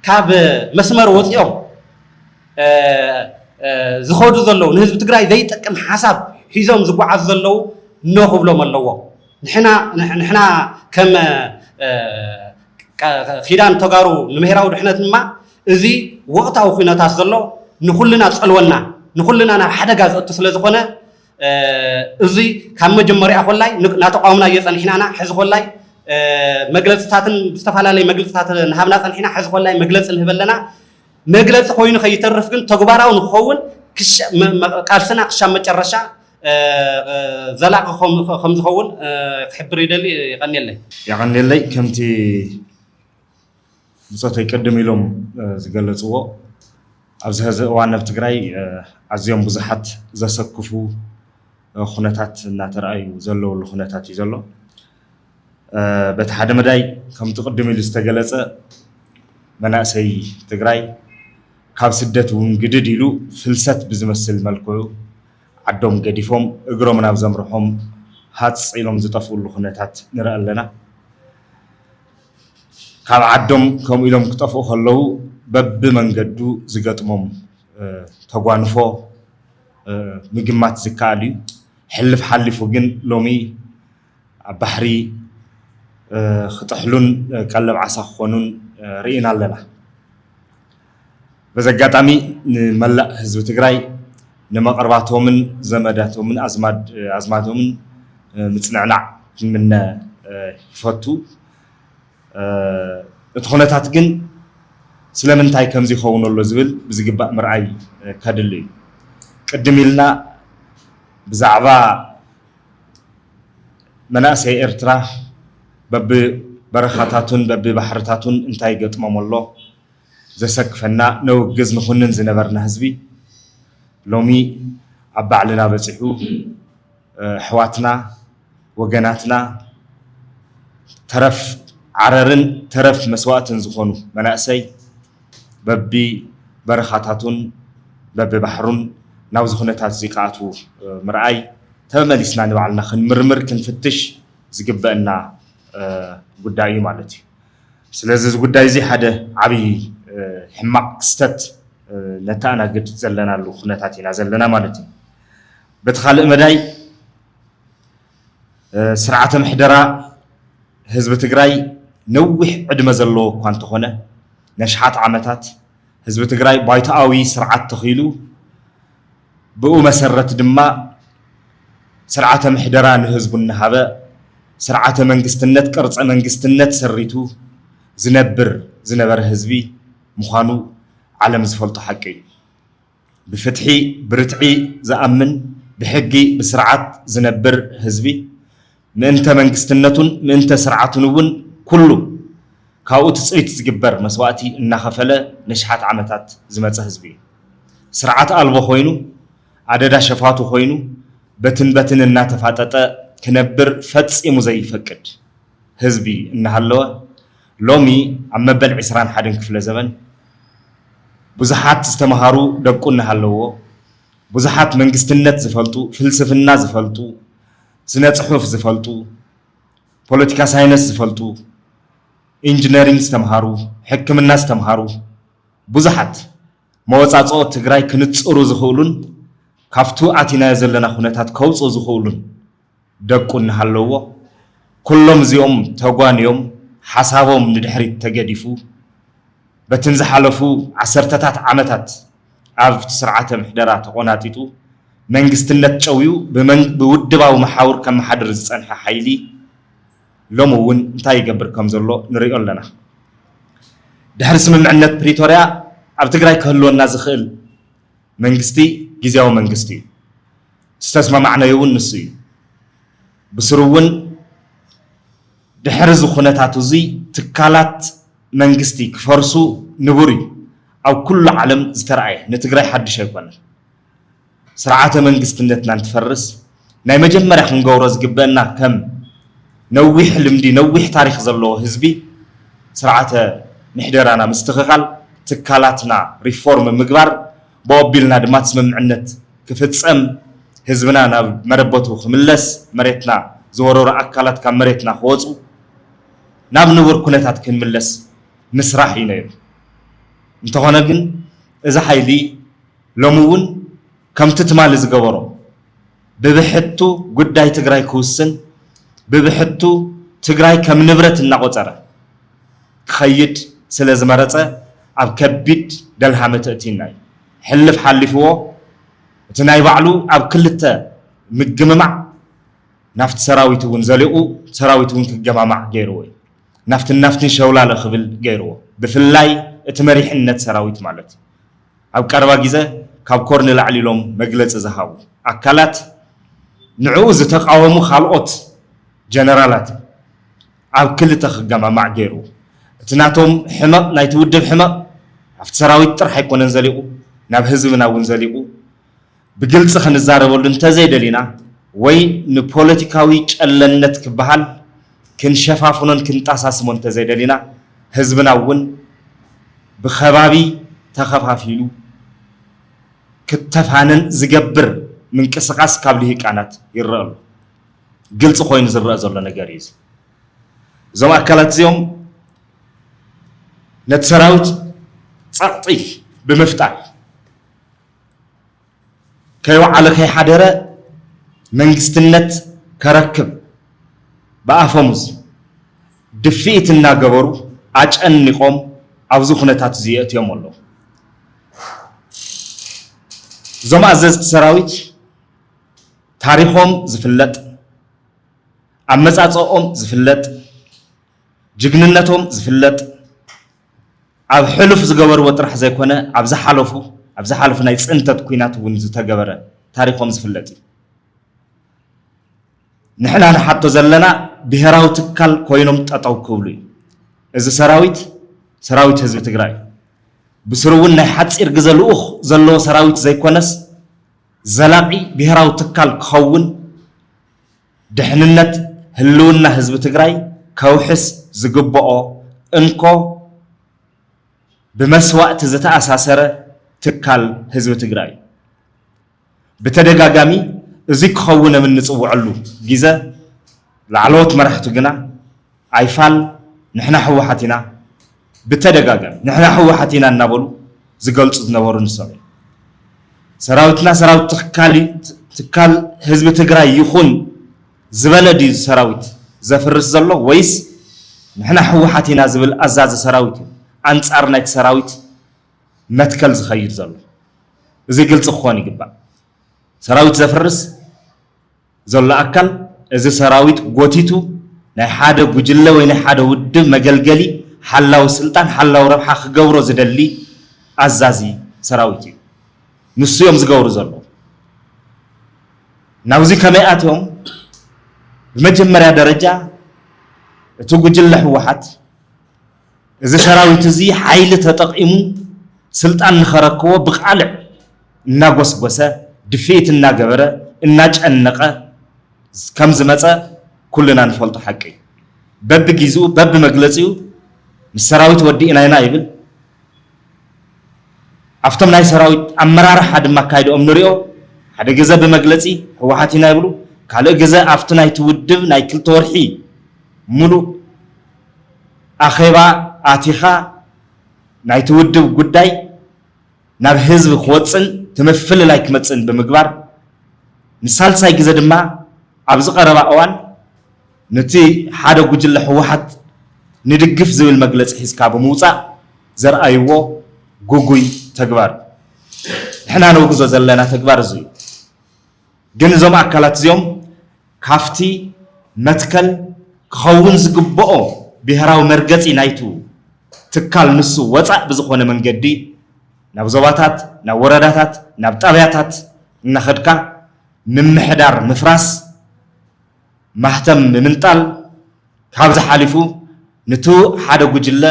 ካብ መስመር ወጽኦም ዝኸዱ ዘለዉ ንህዝቢ ትግራይ ዘይጠቅም ሓሳብ ሒዞም ዝጓዓዙ ዘለዉ ንኽብሎም ኣለዎ ንሕና ከም ኺዳን ተጋሩ ንብሔራዊ ድሕነት ድማ እዚ ወቕታዊ ኩነታት ዘሎ ንኹልና ጸልወና ንኹልና ናብ ሓደጋ ዘእቱ ስለ ዝኾነ እዚ ካብ መጀመርያ ኮላይ ናተቋምና የጸንሕናና ሕዚ ኮላይ መግለጽታትን ዝተፈላለዩ መግለጽታት ንሃብና ጸንሕና ሕዚ ኮላይ መግለጽ ንህበለና መግለጽ ኮይኑ ከይተርፍ ግን ተግባራዊ ንኽኸውን ቃልስና ክሻብ መጨረሻ ዘላቂ ከም ዝኸውን ክሕብር ይደሊ ይቀኒለይ ከምቲ ብጾተይ ቅድም ኢሎም ዝገለጽዎ ኣብዚ ሕዚ እዋን ኣብ ትግራይ ኣዝዮም ብዙሓት ዘሰክፉ ኩነታት እናተረኣዩ ዘለውሉ ኩነታት እዩ ዘሎ በቲ ሓደ መዳይ ከምቲ ቅድም ኢሉ ዝተገለጸ መናእሰይ ትግራይ ካብ ስደት እውን ግድድ ኢሉ ፍልሰት ብዝመስል መልክዑ ዓዶም ገዲፎም እግሮም ናብ ዘምርሖም ሃፅ ኢሎም ዝጠፍኡሉ ኩነታት ንርኢ ኣለና ካብ ዓዶም ከምኡ ኢሎም ክጠፍኡ ከለዉ በብመንገዱ ዝገጥሞም ተጓንፎ ምግማት ዝከኣል እዩ ሕልፍ ሓሊፉ ግን ሎሚ ኣብ ባሕሪ ክጥሕሉን ቀለብ ዓሳ ክኾኑን ርኢና ኣለና በዚ ኣጋጣሚ ንመላእ ህዝቢ ትግራይ ንመቕረባቶምን ዘመዳቶምን ኣዝማዶምን ምጽንዕናዕ ክንምነ ይፈቱ እቲ ኩነታት ግን ስለምንታይ ከምዚ ይኸውን ኣሎ ዝብል ብዝግባእ ምርኣይ ከድሊ እዩ ቅድም ኢልና ብዛዕባ መናእሰይ ኤርትራ በብበረኻታቱን በብባሕርታቱን እንታይ ገጥሞም ኣሎ ዘሰክፈና ነውግዝ ንኹንን ዝነበርና ህዝቢ ሎሚ ኣብ ባዕልና በፂሑ ኣሕዋትና ወገናትና ተረፍ ዓረርን ተረፍ መስዋዕትን ዝኾኑ መናእሰይ በቢ برخاتاتون ببحرون ناوز خنتات زكاتو مرأي تمليسنا نبعلنا خن مرمر كنفتش زقبنا قداي مالتي سلازز قداي زي حدا عبي حماق ستت نتانا قد زلنا له خنتاتنا زلنا مالتي بتخلق مداي سرعة محدرة حزب تግራይ نوح عدم زلو كانت هنا نشحات عمتات حزب تግራይ بايتاوي سرعة تخيلو بقو مسرت دما سرعة محدرة نحزب النهابة سرعة منقستنت قرص منقستنت سريتو زنبر حزبي مخانو عالم زفلطو حقي بفتحي برتعي زأمن بحقي بسرعة زنبر حزبي منت منقستنتون منت سرعتون كله كاو تصيت زجبر مسواتي النخفلة نشحات عمتات زمت حزبي سرعة قلبه خوينو عدد شفاته خوينو بتن الناتفاتة كنبر فتس مزي فكد حزبي النهلوه لومي عم بلع عسران حدن كفل زمن بزحات استمهارو دبقو النهلوه بزحات منقستنت زفلتو فلسفنا زفلتو سنة صحف زفلتو بوليتيكا ساينس زفلتو انجينيرينج استمهارو حكمنا استمهارو بزحات موصاصو تግራይ ክንጽሩ ዝኽሉን ካፍቱ አቲና ዘለና ሁነታት ከውጽ ዝኽሉን ደቁን ሃለዎ ኩሎም ዚኦም ተጓንዮም ሓሳቦም ንድሕሪት ተገዲፉ በትንዝሓለፉ ዓሰርተታት ዓመታት ኣብ ስርዓተ ምሕደራ ተቆናጢጡ መንግስትነት ጨውዩ በውድባው መሓውር ከም ሓድር ዝጸንሐ ሓይሊ ሎምውን እንታይ ይገብር ከም ዘሎ ንሪኦ ኣለና ድሕሪ ስምምዕነት ፕሪቶሪያ ኣብ ትግራይ ክህልወና ዝኽእል መንግስቲ ጊዜያዊ መንግስቲ ዝተስማማዕናዩውን ንሱ እዩ ብስሩውን ድሕሪ ዝኹነታት እዚ ትካላት መንግስቲ ክፈርሱ ንቡር እዩ ኣብ ኩሉ ዓለም ዝተረኣየ ንትግራይ ሓድሽ ኣይኮነን سرعة منقستنتنا نتفرس ناي مجمرة خنقورة زقبنا كم نوح لمدي نوح تاريخ زلو حزبي سرعة محدرانا مستققال تكالاتنا ريفورم مقبار بوبيلنا دمات سممعنت كفتسم حزبنا مربطو خملس مريتنا زورور أكالات كان مريتنا خوزو ناب نور كونتات كن ملس مسرحي نير انتهونا قن إذا حيلي لومون كم تتمال زجبرو ببحثو قداي تجراي كوسن ببحثو تجراي كم نبرة النقطة خيد سلز مرته أب كبيد دلها متأتيناي حلف حلفوه تناي بعلو أب كلته متجمع نفت سراويتون زلقو سراويتون كجماعة جيروي نفت شولا خبل جيرو بفلاي اتمريح النت سراويت مالت أب كروا جزء كاب كورن العليلهم مجلس زهاو أكلت نعوز تقاوموا خالقات جنرالات أو كل تخجمع مع جيرو تناتهم حمق نايتود بحمق عفت سراوي ترح يكون نزلقو نبهزمنا ونزلقو بقلت سخن الزارب ولن تزيد لنا وي نبوليتيكاوي تشلنت كبهال كن شفافون كن تاساس من تزيد لنا هزبنا ون بخبابي تخفافيلو كتفانن زجبر من كسقاس كابله كانت يرال قلت خوين زرع زرنا نجاريز زما أكلت زيهم نتسراوت صعطي بمفتاح كيو على كي حدرة منجستنت كركب بأفهمز دفيت الناجبرو أجأن نقوم أوزخنا تاتزيات يوم الله زما عزز سراويت تاريخهم زفلت أمزاتهم زفلت جننتهم زفلت أب حلف زجبر وطرح زي كنا أب زحلفو نايس أنت تكوينات ونز تجبره تاريخهم زفلت نحن حتى زلنا بهراو تكال كوينهم تطاو كولي إذا سراويت حزب تግራይ بسرون نحت إرجزلوخ زلوا سراويت زي كونس زلاقي بهراو تكال خون دحننت هلونا حزب تግራይ كوحس زجبؤ انكو بمسوأت زتا أساسرة ትካል ህዝብ ትግራይ በተደጋጋሚ እዚ ክኸውን ምን ንጽውዕሉ ግዜ ላዕለዎት መራሕቱ ግና ኣይፋል ንሕና ህወሓቲና በተደጋጋሚ ንሕና ህወሓቲና እናበሉ ዝገልጹ ዝነበሩ ንሰብ ሰራዊትና ሰራዊት ትካል ህዝብ ትግራይ ይኹን ዝበለዲ ሰራዊት ዘፍርስ ዘሎ ወይስ ንሕና ህወሓቲና ዝብል ኣዛዚ ሰራዊት አንጻር ናይቲ ሰራዊት መትከል ዝኸይድ ዘሎ እዚ ግልጽ ክኾን ይግባእ ሰራዊት ዘፍርስ ዘሎ ኣካል እዚ ሰራዊት ጎቲቱ ናይ ሓደ ጉጅለ ወይ ናይ ሓደ ውድብ መገልገሊ ሓላዊ ስልጣን ሓላዊ ረብሓ ክገብሮ ዝደሊ ኣዛዚ ሰራዊት እዩ ንሱ እዮም ዝገብሩ ዘሎ ናብዚ ከመይ ኣትዮም በመጀመርያ ደረጃ እቲ ጉጅለ ህወሓት እዚ ሰራዊት እዚ ሓይሊ ተጠቂሙ ስልጣን ንኸረክቦ ብቃልዕ እናጎስጎሰ ድፊት እናገበረ እናጨነቀ ከም ዝመፀ ኩልና ንፈልጦ ሓቂ በብግዚኡ በብመግለፂኡ ምስ ሰራዊት ወዲእና ኢና ይብል ኣፍቶም ናይ ሰራዊት ኣመራርሓ ድማ ካይዶም ንሪኦ ሓደ ግዜ ብመግለፂ ህወሓቲና ይብሉ ካልእ ግዜ ኣፍቲ ናይ ትውድብ ናይ 2 ወርሒ ሙሉእ ኣኼባ ኣቲኻ ናይ ትውድብ ጉዳይ ናብ ህዝቢ ክወፅን ትምፍልላይ ክመፅን ብምግባር ንሳልሳይ ግዜ ድማ ኣብዚ ቀረባ እዋን ነቲ ሓደ ጉጅለ ህወሓት ንድግፍ ዝብል መግለፂ ሒዝካ ብምውፃእ ዘርኣይዎ ጉጉይ ተግባር ንሕና ነውግዞ ዘለና ተግባር እዚ እዩ ግን እዞም ኣካላት እዚኦም ካፍቲ መትከል ክኸውን ዝግብኦ ብሄራዊ መርገፂ ናይቱ ትካል ንሱ ወፃእ ብዝኾነ መንገዲ ናብ ዞባታት ናብ ወረዳታት ናብ ጣብያታት እናኸድካ ምምሕዳር ምፍራስ ማህተም ምምንጣል ካብዚ ሓሊፉ ነቱ ሓደ ጉጅለ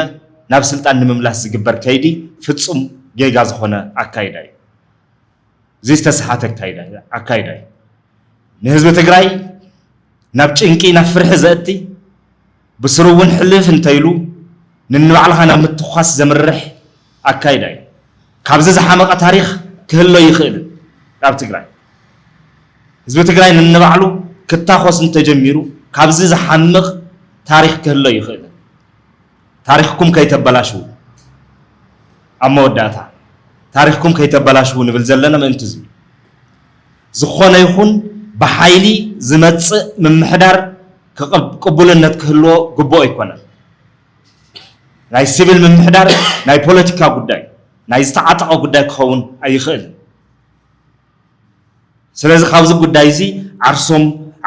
ናብ ስልጣን ንምምላስ ዝግበር ከይዲ ፍጹም ጌጋ ዝኾነ ኣካይዳ እዩ እዚ ዝተሰሓተ ኣካይዳ እዩ ንህዝቢ ትግራይ ናብ ጭንቂ ናብ ፍርሒ ዘእቲ ብስሩ እውን ሕልፍ እንተይሉ ንንባዕልኻ ናብ ምትኳስ ዘምርሕ ኣካይዳ እዩ ካብዚ ዝሓመቐ ታሪክ ክህሎ ይኽእል ኣብ ትግራይ ህዝቢ ትግራይ ንንባዕሉ ክታኾስ እንተጀሚሩ ካብዚ ዝሓምቕ ታሪክ ክህሎ ይኽእል ታሪክኩም ከይተበላሽው ኣብ መወዳእታ ታሪክኩም ከይተበላሽው ንብል ዘለና ምእንቲ እዚ ዝኾነ ይኹን ብሓይሊ ዝመፅእ ምምሕዳር ቅቡልነት ክህልዎ ግቡእ ኣይኮነን ናይ ሲቪል ምምሕዳር ናይ ፖለቲካ ጉዳይ ናይ ዝተዓጠቐ ጉዳይ ክኸውን ኣይኽእልን ስለዚ ካብዚ ጉዳይ እዚ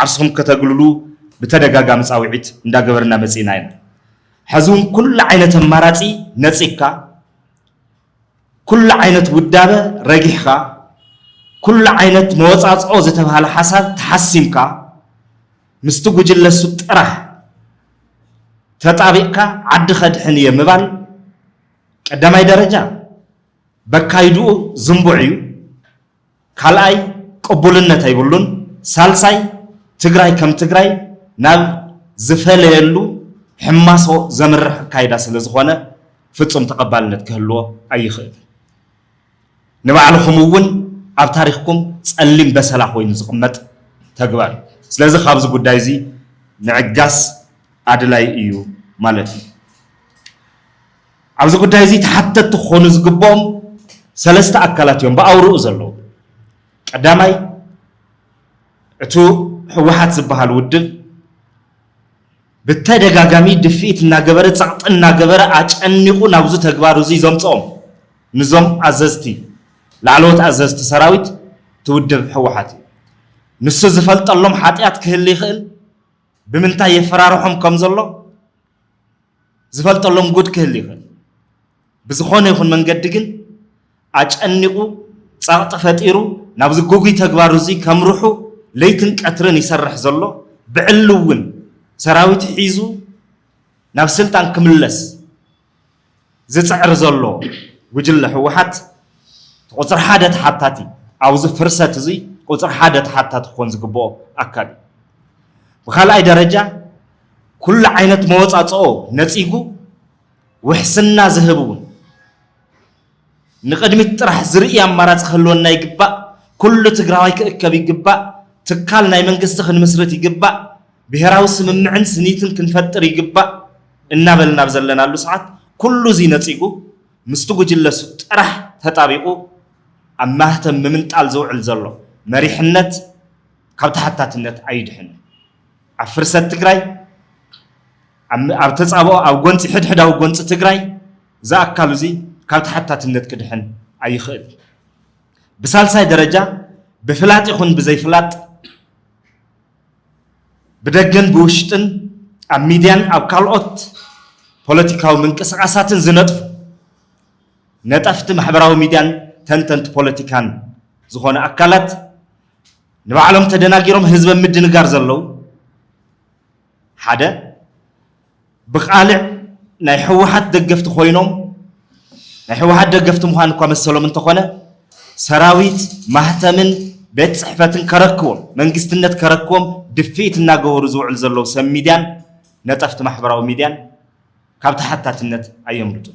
ዓርሶም ከተግልሉ ብተደጋጋሚ ፃውዒት እንዳገበርና መፂና ኢና ሕዚ እውን ኩሉ ዓይነት ኣማራፂ ነፂካ ኩሉ ዓይነት ውዳበ ረጊሕካ ኩሉ ዓይነት መወፃፅኦ ዝተባሃለ ሓሳብ ተሓሲምካ ምስቲ ጉጅለ እሱ ጥራሕ ተጣቢቕካ ዓዲ ኸድሕን እየ ምባል ቀዳማይ ደረጃ በካይድኡ ዝንቡዕ እዩ ካልኣይ ቅቡልነት ኣይብሉን ሳልሳይ ትግራይ ከም ትግራይ ናብ ዝፈለየሉ ሕማሶ ዘምርሕ ካይዳ ስለ ዝኾነ ፍጹም ተቐባልነት ክህልዎ ኣይኽእል ንባዕልኹም እውን ኣብ ታሪክኩም ጸሊም በሰላ ኮይኑ ዝቕመጥ ተግባር ስለዚ ካብዚ ጉዳይ እዚ ንዕጋስ ኣድላይ እዩ ማለት እዩ ኣብዚ ጉዳይ እዚ ተሓተቲ ክኾኑ ዝግብኦም ሰለስተ ኣካላት እዮም ብኣውርኡ ዘለዉ ቀዳማይ እቱ ህወሓት ዝበሃል ውድብ ብተደጋጋሚ ድፊት እናገበረ ጸቕጥ እናገበረ ኣጨኒቑ ናብዚ ተግባር እዚ ዘምፅኦም ንዞም ኣዘዝቲ ላዕለዎት ኣዘዝቲ ሰራዊት ትውድብ ህወሓት እዩ ንሱ ዝፈልጠሎም ሓጢኣት ክህሊ ይኽእል ብምንታይ የፈራርሖም ከም ዘሎ ዝፈልጠሎም ጉድ ክህሊ ይኽእል ብዝኾነ ይኹን መንገዲ ግን ኣጨኒቑ ጸቕጢ ፈጢሩ ናብዚ ጉጉይ ተግባር እዚ ከምርሑ ለይትን ቀትርን ይሰርሕ ዘሎ ብዕሊ እውን ሰራዊት ሒዙ ናብ ስልጣን ክምለስ ዝፅዕር ዘሎ ጉጅለ ህወሓት ቁፅር ሓደ ተሓታቲ ኣብዚ ፍርሰት እዚ ቁፅር ሓደ ተሓታቲ ክኾን ዝግብኦ ኣካል ብካልኣይ ደረጃ ኩሉ ዓይነት መወፃፅኦ ነፂጉ ውሕስና ዝህብ እውን ንቅድሚት ጥራሕ ዝርኢ ኣማራጽ ክህልወና ይግባእ ኩሉ ትግራዋይ ክእከብ ይግባእ ትካል ናይ መንግስቲ ክንምስረት ይግባእ ብሄራዊ ስምምዕን ስኒትን ክንፈጥር ይግባእ እናበልና ዘለናሉ ሰዓት ኩሉ ዚ ነጺጉ ምስቲ ጉጅለሱ ጥራሕ ተጣቢቁ ኣብ ማህተም ምምንጣል ዝውዕል ዘሎ መሪሕነት ካብ ተሓታትነት ኣይድሕን ኣብ ፍርሰት ትግራይ ኣብ ተጻብኦ ኣብ ጎንፂ ሕድሕዳዊ ጎንፂ ትግራይ ዝኣካሉ ዚ ካብ ተሓታትነት ክድሕን ኣይኽእል ብሳልሳይ ደረጃ ብፍላጥ ይኹን ብዘይፍላጥ ብደገን ብውሽጥን ኣብ ሚድያን ኣብ ካልኦት ፖለቲካዊ ምንቅስቃሳትን ዝነጥፉ ነጠፍቲ ማሕበራዊ ሚድያን ተንተንቲ ፖለቲካን ዝኾነ ኣካላት ንባዕሎም ተደናጊሮም ህዝበ ምድንጋር ዘለው ሓደ ብቃልዕ ናይ ሕወሓት ደገፍቲ ኮይኖም ናይ ሕወሓት ደገፍቲ ምዃን እኳ መሰሎም እንተኾነ ሰራዊት ማህተምን ቤት ጽሕፈትን ከረክቦም መንግስትነት ከረክቦም ድፊት እናገበሩ ዝውዕል ዘለው ሰብ ሚድያን ነጠፍቲ ማሕበራዊ ሚድያን ካብ ተሓታትነት ኣየምልጡ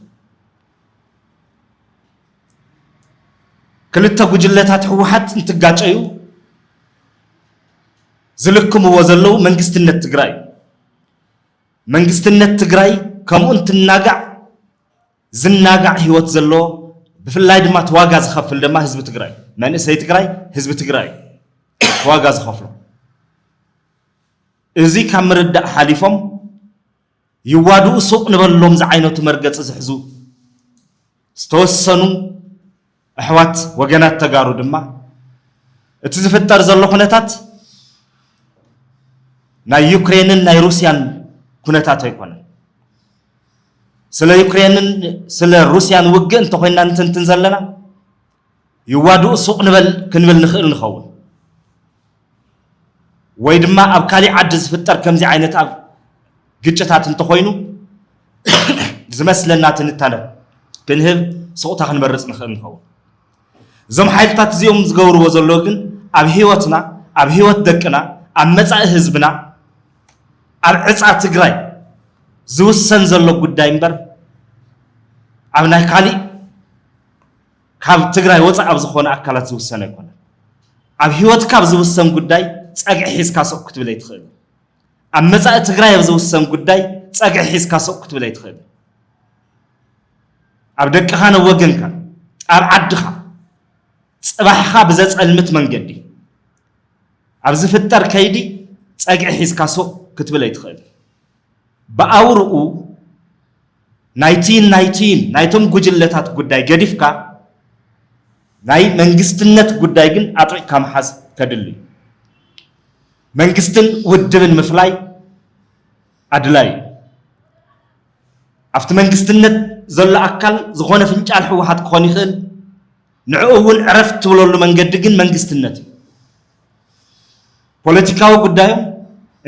ክልተ ጉጅለታት ሕወሓት እንትጋጨዩ ዝልክምዎ ዘለው መንግስትነት ትግራይ ከምኡ እንትናጋዕ ዝናጋዕ ህይወት ዘሎ ብፍላይ ድማ ተዋጋ ዝኸፍል ድማ ህዝቢ ትግራይ መንእሰይ ትግራይ ህዝቢ ትግራይ ተዋጋ ዝኸፍሉ እዚ ካብ ምርዳእ ሓሊፎም ይዋድኡ ሱቕ ንበሎም ዝዓይነቱ መርገጽ ዝሕዙ ዝተወሰኑ ኣሕዋት ወገናት ተጋሩ ድማ እቲ ዝፍጠር ዘሎ ኩነታት ናይ ዩክሬንን ናይ ሩስያን ኩነታት ኣይኮነን ስለ ዩክሬንን ስለ ሩስያን ውግእ እንተኮይና እንትንትን ዘለና ይዋድኡ ሱቕ ክንብል ንኽእል ንኸውን ወይ ድማ ኣብ ካሊእ ዓዲ ዝፍጠር ከምዚ ዓይነት ኣብ ግጭታት እንተኮይኑ ዝመስለና ትንታነ ክንህብ ሱቕታ ክንመርጽ ንኽእል ንኸውን እዞም ሓይልታት እዚኦም ዝገብርዎ ዘለዎ ግን ኣብ ህይወትና ኣብ ህይወት ደቅና ኣብ መጻኢ ህዝብና ኣብ ዕፃ ትግራይ ዝውሰን ዘሎ ጉዳይ እምበር ኣብ ናይ ካሊእ ካብ ትግራይ ወፃእ ኣብ ዝኾነ ኣካላት ዝውሰን ኣይኮነን ኣብ ህይወትካ ኣብ ዝውሰን ጉዳይ ፀግዒ ሒዝካ ሱቕ ክትብል ኣይትኽእል ኣብ መጻኢ ትግራይ ኣብ ዝውሰን ጉዳይ ፀግዒ ሒዝካ ሱቕ ክትብል ኣይትኽእል ኣብ ደቅኻ ነወገንካ ኣብ ዓድኻ ጽባሕኻ ብዘጸልምት መንገዲ ኣብ ዝፍጠር ከይዲ ፀግዒ ሒዝካ ሱቕ ክትብል ኣይትኽእል ብኣውርኡ ናይቶም ጉጅለታት ጉዳይ ገዲፍካ ናይ መንግስትነት ጉዳይ ግን ኣጥቂካ መሓዝ ከድሊ መንግስትን ውድብን ምፍላይ ኣድላይ ኣብቲ መንግስትነት ዘሎ ኣካል ዝኾነ ፍንጫል ሕወሓት ክኾን ይኽእል ንዕኡ እውን ዕረፍት ትብለሉ መንገዲ ግን መንግስትነት እዩ ፖለቲካዊ ጉዳዮም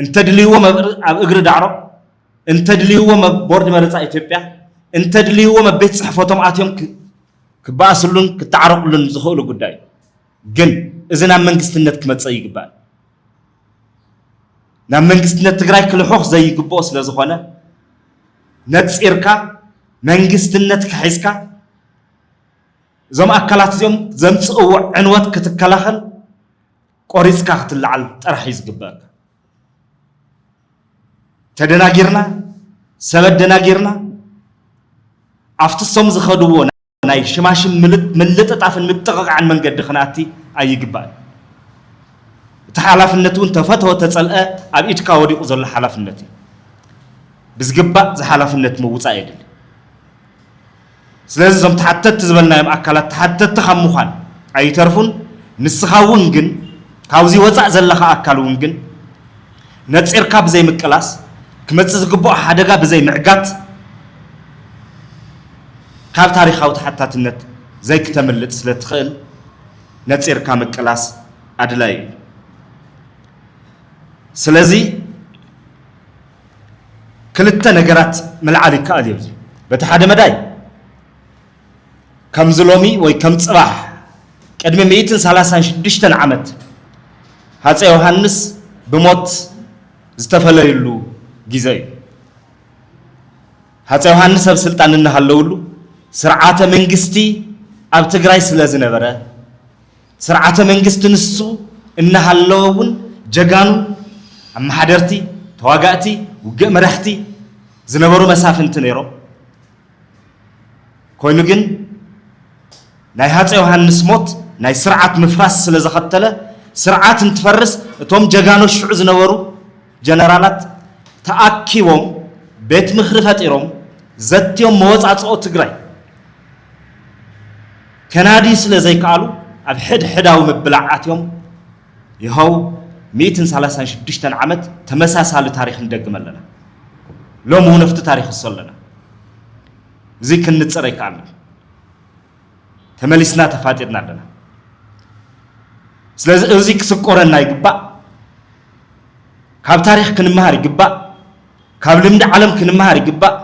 እንተድልይዎም ኣብ እግሪ ዳዕሮ እንተድልይዎም ኣብ ቦርድ መረፃ ኢትዮጵያ እንተድልይዎም ኣብ ቤት ጽሕፈቶም ኣትዮም ክበኣስሉን ክተዓረቁሉን ዝኽእሉ ጉዳይ ግን እዚ ናብ መንግስትነት ክመጽእ ይግባእ ናብ መንግስትነት ትግራይ ክልሖኽ ዘይግብኦ ስለ ዝኾነ ነፂርካ መንግስትነት ክሒዝካ እዞም ኣካላት እዚኦም ዘምጽእዎ ዕንወት ክትከላኸል ቆሪጽካ ክትለዓል ጥራሕ እዩ ዝግበአካ ተደናጊርና ሰበድ ደናጊርና ኣፍትሶም ዝኸድዎ ናይ ሽማሽም ምልጥጣፍን ምጥቕቃዕን መንገዲ ክነኣቲ ኣይግባእን እቲ ሓላፍነት እውን ተፈትወ ተጸልአ ኣብ ኢድካ ወዲቑ ዘሎ ሓላፍነት እዩ ብዝግባእ ዝሓላፍነት ምውፃእ የድሊ ስለዚ እዞም ተሓተቲ ዝበልናዮም ኣካላት ተሓተቲ ካብ ምዃን ኣይተርፉን ንስኻ እውን ግን ካብዚ ወፃእ ዘለኻ ኣካል እውን ግን ነፂርካ ብዘይ ምቅላስ ክመጽእ ዝግብኦ ሓደጋ ብዘይ ምዕጋት ካብ ታሪኻዊ ተሓታትነት ዘይክተምልጥ ስለ ትኽእል ነፂርካ ምቅላስ ኣድላይ እዩ ስለዚ ክልተ ነገራት ምልዓል ይከኣል እዩ በቲ ሓደ መዳይ ከምዚ ሎሚ ወይ ከም ጽባሕ ቅድሚ 136 ዓመት ሃፀይ ዮሃንስ ብሞት ዝተፈለዩሉ ጊዜ እዩ ሃፀይ ዮሃንስ ኣብ ስልጣን እናሃለውሉ ስርዓተ መንግስቲ ኣብ ትግራይ ስለ ዝነበረ ስርዓተ መንግስቲ ንሱ እናሃለውን ጀጋኑ ኣመሓደርቲ ተዋጋእቲ ውግእ መራሕቲ ዝነበሩ መሳፍንቲ ነይሮም ኮይኑ ግን ናይ ሃፀይ ዮሃንስ ሞት ናይ ስርዓት ምፍራስ ስለ ዝኸተለ ስርዓት እንትፈርስ እቶም ጀጋኖ ሽዑ ዝነበሩ ጀነራላት ተኣኪቦም ቤት ምኽሪ ፈጢሮም ዘትዮም መወፃፅኦ ትግራይ ከናዲ ስለ ዘይከኣሉ ኣብ ሕድሕዳዊ ምብላዓትዮም ይኸው 136 ዓመት ተመሳሳሊ ታሪክ እንደግም ኣለና ሎሚ እውን ኣብቲ ታሪክ እሶ ኣለና እዚ ክንፅር ኣይከኣልና ተመሊስና ተፋጢርና ኣለና ስለዚ እዚ ክስቆረና ይግባእ ካብ ታሪክ ክንመሃር ይግባእ ካብ ልምዲ ዓለም ክንመሃር ይግባእ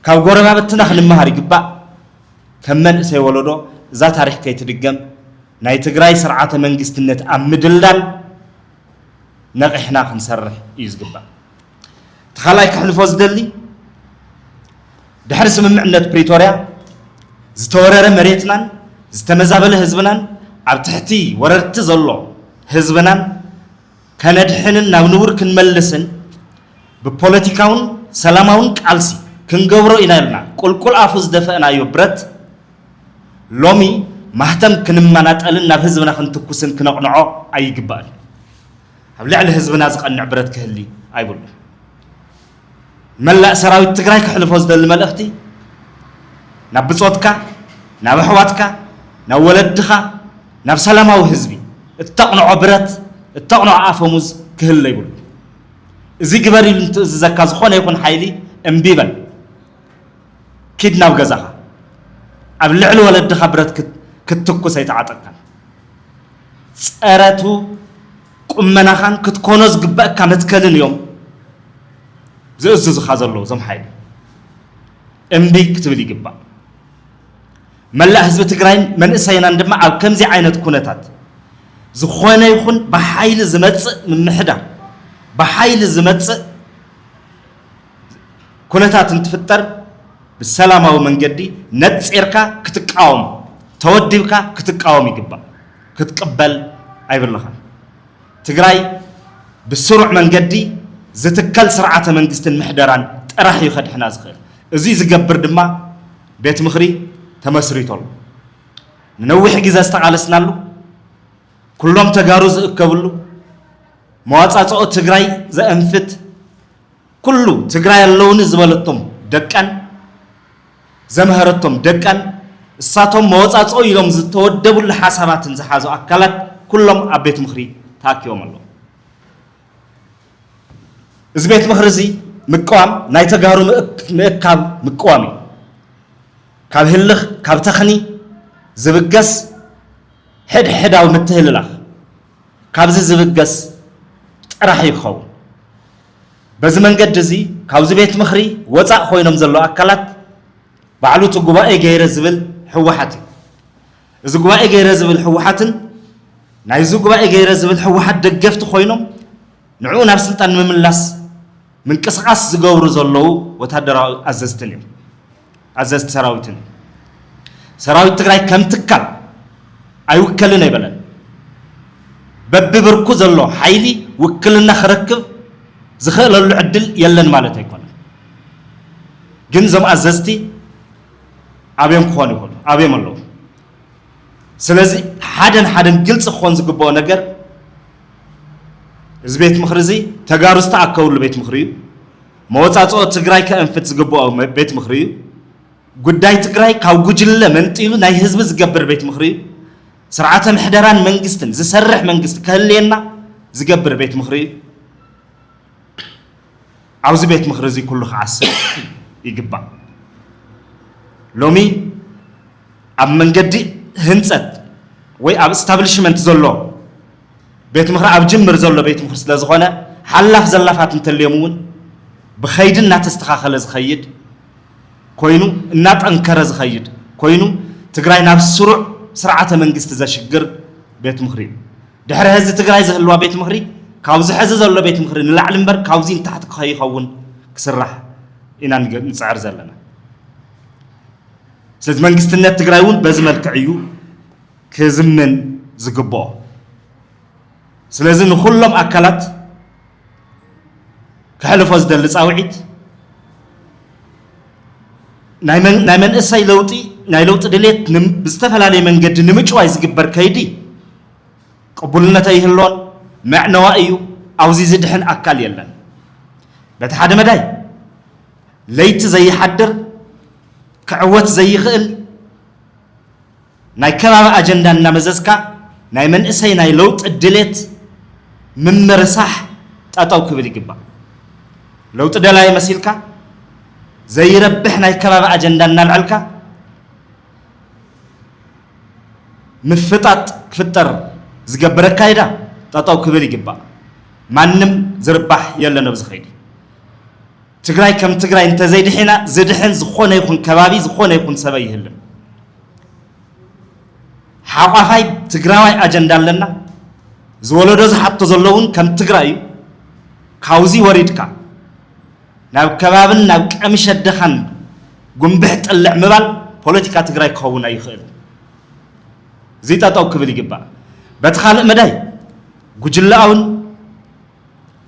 ካብ ጎረባብትና ክንመሃር ይግባእ ከም መንእሰይ ወለዶ እዛ ታሪክ ከይትድገም ናይ ትግራይ ስርዓተ መንግስትነት ኣብ ምድላል ነቂሕና ክንሰርሕ እዩ ዝግባእ ተኻላይ ክሕልፎ ዝደሊ ድሕሪ ስምምዕነት ፕሪቶርያ ዝተወረረ መሬትናን ዝተመዛበለ ህዝብናን ኣብ ትሕቲ ወረርቲ ዘሎ ህዝብናን ከነድሕንን ናብ ንቡር ክንመልስን ብፖለቲካውን ሰላማውን ቃልሲ ክንገብሮ ኢና ኢልና ቁልቁል ኣፉ ዝደፈአናዮ ብረት ሎሚ ማህተም ክንመናጠልን ናብ ህዝብና ክንትኩስን ክነቕንዖ ኣይግባእን ኣብ ልዕሊ ህዝብና ዝቐንዕ ብረት ክህሊ ኣይብሉን መላእ ሰራዊት ትግራይ ክሕልፎ ዝደሊ መልእኽቲ ናብ ብፆትካ ናብ ኣሕዋትካ ናብ ወለድኻ ናብ ሰላማዊ ህዝቢ እተቕንዖ ብረት እተቕንዖ ኣፈሙዝ ክህሊ ይብሉ እዚ ግበር ኢሉ እንትእዝዘካ ዝኾነ ይኹን ሓይሊ እምቢ በል ኪድ ናብ ገዛኻ ኣብ ልዕሊ ወለድኻ ብረት ክትኩስ ኣይተዓጠቅካን ፀረቱ ቁመናኻን ክትኮኖ ዝግባእካ መትከልን እዮም ዝእዝዙኻ ዘለዉ እዞም ሓይሊ እምቢ ክትብል ይግባእ መላእ ህዝቢ ትግራይን መንእሰይናን ድማ ኣብ ከምዚ ዓይነት ኩነታት ዝኾነ ይኹን ብሓይሊ ዝመፅእ ምምሕዳር ብሓይሊ ዝመፅእ ኩነታት እንትፍጠር ብሰላማዊ መንገዲ ነፂርካ ክትቃወም ተወዲብካ ክትቃወም ይግባእ ክትቅበል ኣይብልኻን ትግራይ ብስሩዕ መንገዲ ዝትከል ስርዓተ መንግስትን ምሕደራን ጥራሕ እዩ ከድሕና ዝኽእል እዚ ዝገብር ድማ ቤት ምኽሪ ተመስሪቶሉ ንነዊሕ ግዜ ዝተቃለስናሉ ኩሎም ተጋሩ ዝእከብሉ መዋፃፅኦ ትግራይ ዘእንፍት ኩሉ ትግራይ ኣለውኒ ዝበለቶም ደቀን ዘምሃረቶም ደቀን እሳቶም መወፃፅኦ ኢሎም ዝተወደቡሉ ሓሳባትን ዝሓዙ ኣካላት ኩሎም ኣብ ቤት ምኽሪ ተኣኪቦም ኣለዉ እዚ ቤት ምኽሪ እዚ ምቅዋም ናይ ተጋሩ ምእካብ ምቅዋም እዩ ካብ ህልኽ ካብ ተኽኒ ዝብገስ ሕድሕዳዊ ምትህልላኽ ካብዚ ዝብገስ ጥራሕ ይኸውን በዚ መንገዲ እዚ ካብዚ ቤት ምኽሪ ወፃእ ኮይኖም ዘለዉ ኣካላት ባዕሉ እቲ ጉባኤ ገይረ ዝብል ሕወሓት እዩ እዚ ጉባኤ ገይረ ዝብል ሕወሓትን ናይዚ ጉባኤ ገይረ ዝብል ሕወሓት ደገፍቲ ኮይኖም ንዕኡ ናብ ስልጣን ምምላስ ምንቅስቃስ ዝገብሩ ዘለዉ ወታደራዊ ኣዘዝትን እዮም ኣዘዝቲ ሰራዊትን እዩ ሰራዊት ትግራይ ከም ትካል ኣይውከልን ኣይበለን በብብርኩ ዘሎ ሓይሊ ውክልና ክረክብ ዝኽእለሉ ዕድል የለን ማለት ኣይኮነን ግን እዞም ኣዘዝቲ ኣብዮም ክኾኑ ይኽእሉ ኣብዮም ኣለዉ ስለዚ ሓደን ግልፂ ክኾን ዝግብኦ ነገር እዚ ቤት ምኽሪ እዚ ተጋሩ ዝተኣከብሉ ቤት ምኽሪ እዩ መወፃፅኦ ትግራይ ከእንፍት ዝግብኦ ቤት ምኽሪ እዩ ጉዳይ ትግራይ ካብ ጉጅለ መንጢሉ ናይ ህዝቢ ዝገብር ቤት ምኽሪ እዩ ስርዓተ ምሕደራን መንግስትን ዝሰርሕ መንግስቲ ክህልየና ዝገብር ቤት ምኽሪ እዩ ኣብዚ ቤት ምኽሪ እዚ ኩሉ ክዓስብ ይግባእ ሎሚ ኣብ መንገዲ ህንፀት ወይ ኣብ ስታብሊሽመንት ዘሎ ቤት ምኽሪ ኣብ ጅምር ዘሎ ቤት ምኽሪ ስለ ዝኾነ ሓላፍ ዘላፋት እንተልዮም እውን ብኸይዲ እናተስተኻኸለ ዝኸይድ ኮይኑ እናጠንከረ ዝኸይድ ኮይኑ ትግራይ ናብ ስሩዕ ስርዓተ መንግስቲ ዘሽግር ቤት ምኽሪ እዩ ድሕሪ ህዚ ትግራይ ዝህልዋ ቤት ምኽሪ ካብዚ ሕዚ ዘሎ ቤት ምኽሪ ንላዕሊ እምበር ካብዚ ንታሕቲ ክኸይኸውን ክስራሕ ኢና ንፅዕር ዘለና ስለዚ መንግስትነት ትግራይ እውን በዚ መልክዕ እዩ ክዝምን ዝግብኦ ስለዚ ንኩሎም ኣካላት ክሕልፎ ዝደሊ ፃውዒት ናይ መንእሰይ ለውጢ ናይ ለውጢ ድሌት ብዝተፈላለየ መንገዲ ንምጭዋይ ዝግበር ከይዲ ቅቡልነት ኣይህልዎን መዕነዋ እዩ ኣብዚ ዝድሕን ኣካል የለን በቲ ሓደ መዳይ ለይቲ ዘይሓድር ክዕወት ዘይኽእል ናይ ከባቢ ኣጀንዳ እናመዘዝካ ናይ መንእሰይ ናይ ለውጢ ድሌት ምምርሳሕ ጠጠው ክብል ይግባእ ለውጢ ደላይ መሲልካ ዘይረብሕ ናይ ከባቢ ኣጀንዳ እናልዕልካ ምፍጣጥ ክፍጠር ዝገብረ ካይዳ ጠጠው ክብል ይግባእ ማንም ዝርባሕ የለን ኣብዚ ኸይዲ ትግራይ ከም ትግራይ እንተዘይድሒና ዝድሕን ዝኾነ ይኹን ከባቢ ዝኾነ ይኹን ሰብ ኣይህልን ሓቋፋይ ትግራዋይ ኣጀንዳ ኣለና ዝወለዶ ዝሓቶ ዘለውን ከም ትግራይ እዩ ካብዚ ወሪድካ ናብ ከባብን ናብ ቀምሽ ኣደኻን ጉንብሕ ጥልዕ ምባል ፖለቲካ ትግራይ ክኸውን ኣይኽእል እዚ ጠጠው ክብል ይግባእ በቲ ካልእ መዳይ ጉጅላውን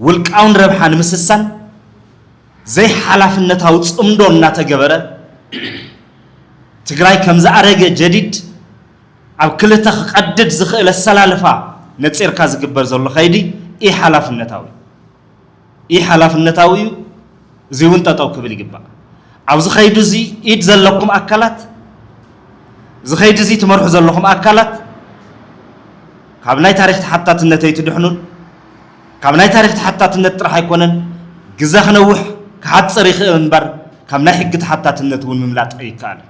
ውልቃውን ረብሓ ንምስሳን ዘይ ሓላፍነታዊ ፅምዶ እናተገበረ ትግራይ ከም ዝኣረገ ጀዲድ ኣብ ክልተ ክቀድድ ዝኽእል ኣሰላልፋ ነፂርካ ዝግበር ዘሎ ኸይዲ ኢ ሓላፍነታዊ እዩ እዚ እውን ጠጠው ክብል ይግባእ ኣብዚ ኸይዲ እዚ ኢድ ዘለኩም ኣካላት እዚ ኸይዲ እዚ ትመርሑ ዘለኹም ኣካላት ካብ ናይ ታሪክ ተሓታትነት ኣይትድሕኑን ካብ ናይ ታሪክ ተሓታትነት ጥራሕ ኣይኮነን ግዜ ክነውሕ ክሓፅር ይኽእል እምበር ካብ ናይ ሕጊ ተሓታትነት እውን ምምላጥ ኣይከኣልን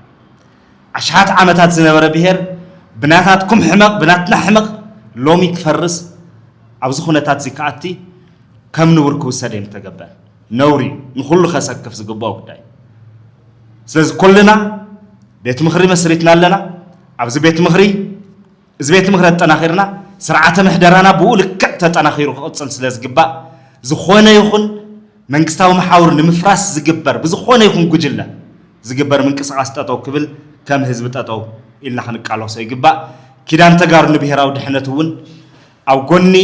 ዓሽሓት ዓመታት ዝነበረ ብሄር ብናታትኩም ሕመቕ ብናትና ሕመቕ ሎሚ ክፈርስ ኣብዚ ኩነታት እዚ ከኣቲ ከም ንቡር ክውሰድ እዮም ተገበን ነውሪ ንኩሉ ከሰክፍ ዝግባኦ ጉዳይ ስለዚ ኩልና ቤት ምኽሪ መስሪትና ኣለና ኣብዚ ቤት ምኽሪ እዚ ቤት ምኽሪ ኣጠናኺርና ስርዓተ ምሕደራና ብኡ ልክዕ ተጠናኺሩ ክቕፅል ስለ ዝግባእ ዝኾነ ይኹን መንግስታዊ መሓውር ንምፍራስ ዝግበር ብዝኾነ ይኹን ጉጅለ ዝግበር ምንቅስቃስ ጠጠው ክብል ከም ህዝቢ ጠጠው ኢልና ክንቃለሶ ይግባእ ኪዳን ተጋሩ ንብሄራዊ ድሕነት እውን ኣብ ጎኒ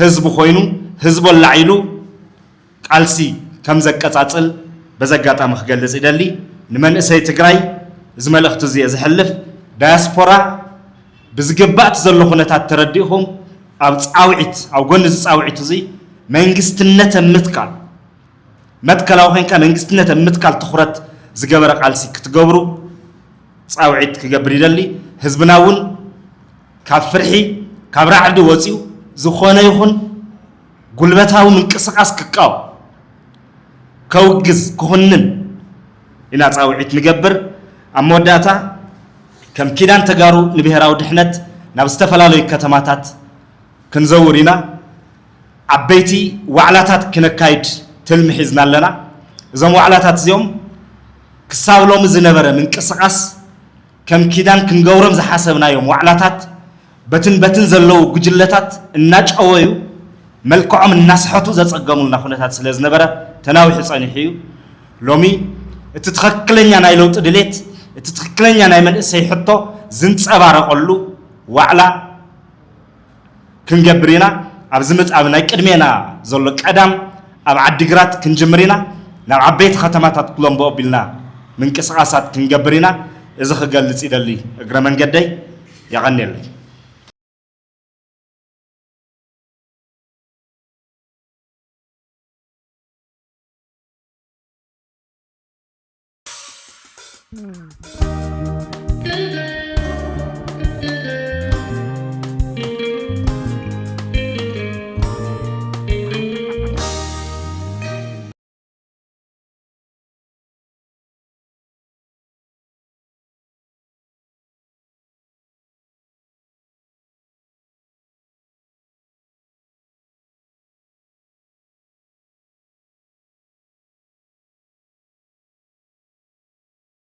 ህዝቢ ኮይኑ ህዝቢ ኣላዒሉ ቃልሲ ከም ዘቀጻጽል በዘጋጣሚ ክገልጽ ይደሊ ንመንእሰይ ትግራይ እዚ መልእኽቲ እዚ ዝሕልፍ ዳያስፖራ ብዝግባእቲ ዘሎ ኩነታት ተረዲእኹም ኣብ ፃውዒት ኣብ ጎኒ እዚ ፃውዒት እዚ መንግስትነት ምትካል መትከላዊ ኮንካ መንግስትነት ምትካል ትኹረት ዝገበረ ቃልሲ ክትገብሩ ፃውዒት ክገብር ይደሊ ህዝብና እውን ካብ ፍርሒ ካብ ራዕዲ ወፂኡ ዝኾነ ይኹን ጉልበታዊ ምንቅስቃስ ክቃወም ከውግዝ ክኹንን ኢና ፃውዒት ንገብር ኣብ መወዳእታ ከም ኪዳን ተጋሩ ንብሄራዊ ድሕነት ናብ ዝተፈላለዩ ከተማታት ክንዘውር ኢና ዓበይቲ ዋዕላታት ክነካይድ ትልሚ ሒዝና ኣለና እዞም ዋዕላታት እዚኦም ክሳብ ሎሚ ዝነበረ ምንቅስቃስ ከም ኪዳን ክንገብሮም ዝሓሰብናዮም ዋዕላታት በትን ዘለዉ ጉጅለታት እናጨወዩ መልክዖም እናስሐቱ ዘፀገሙልና ኩነታት ስለ ዝነበረ ተናዊሑ ፀኒሑ እዩ ሎሚ እቲ ትኽክለኛ ናይ ለውጢ ድሌት እቲ ትኽክለኛ ናይ መንእሰይ ሕቶ ዝንፀባረቐሉ ዋዕላ ክንገብር ኢና ኣብዚ ምፅኣብ ናይ ቅድሜና ዘሎ ቀዳም ኣብ ዓዲግራት ክንጅምር ኢና ናብ ዓበይቲ ከተማታት ኮሎምቦ ኣቢልና ምንቅስቃሳት ክንገብር ኢና እዚ ክገልጽ ይደሊ እግረ መንገደይ ይቐኒየለይ Mm.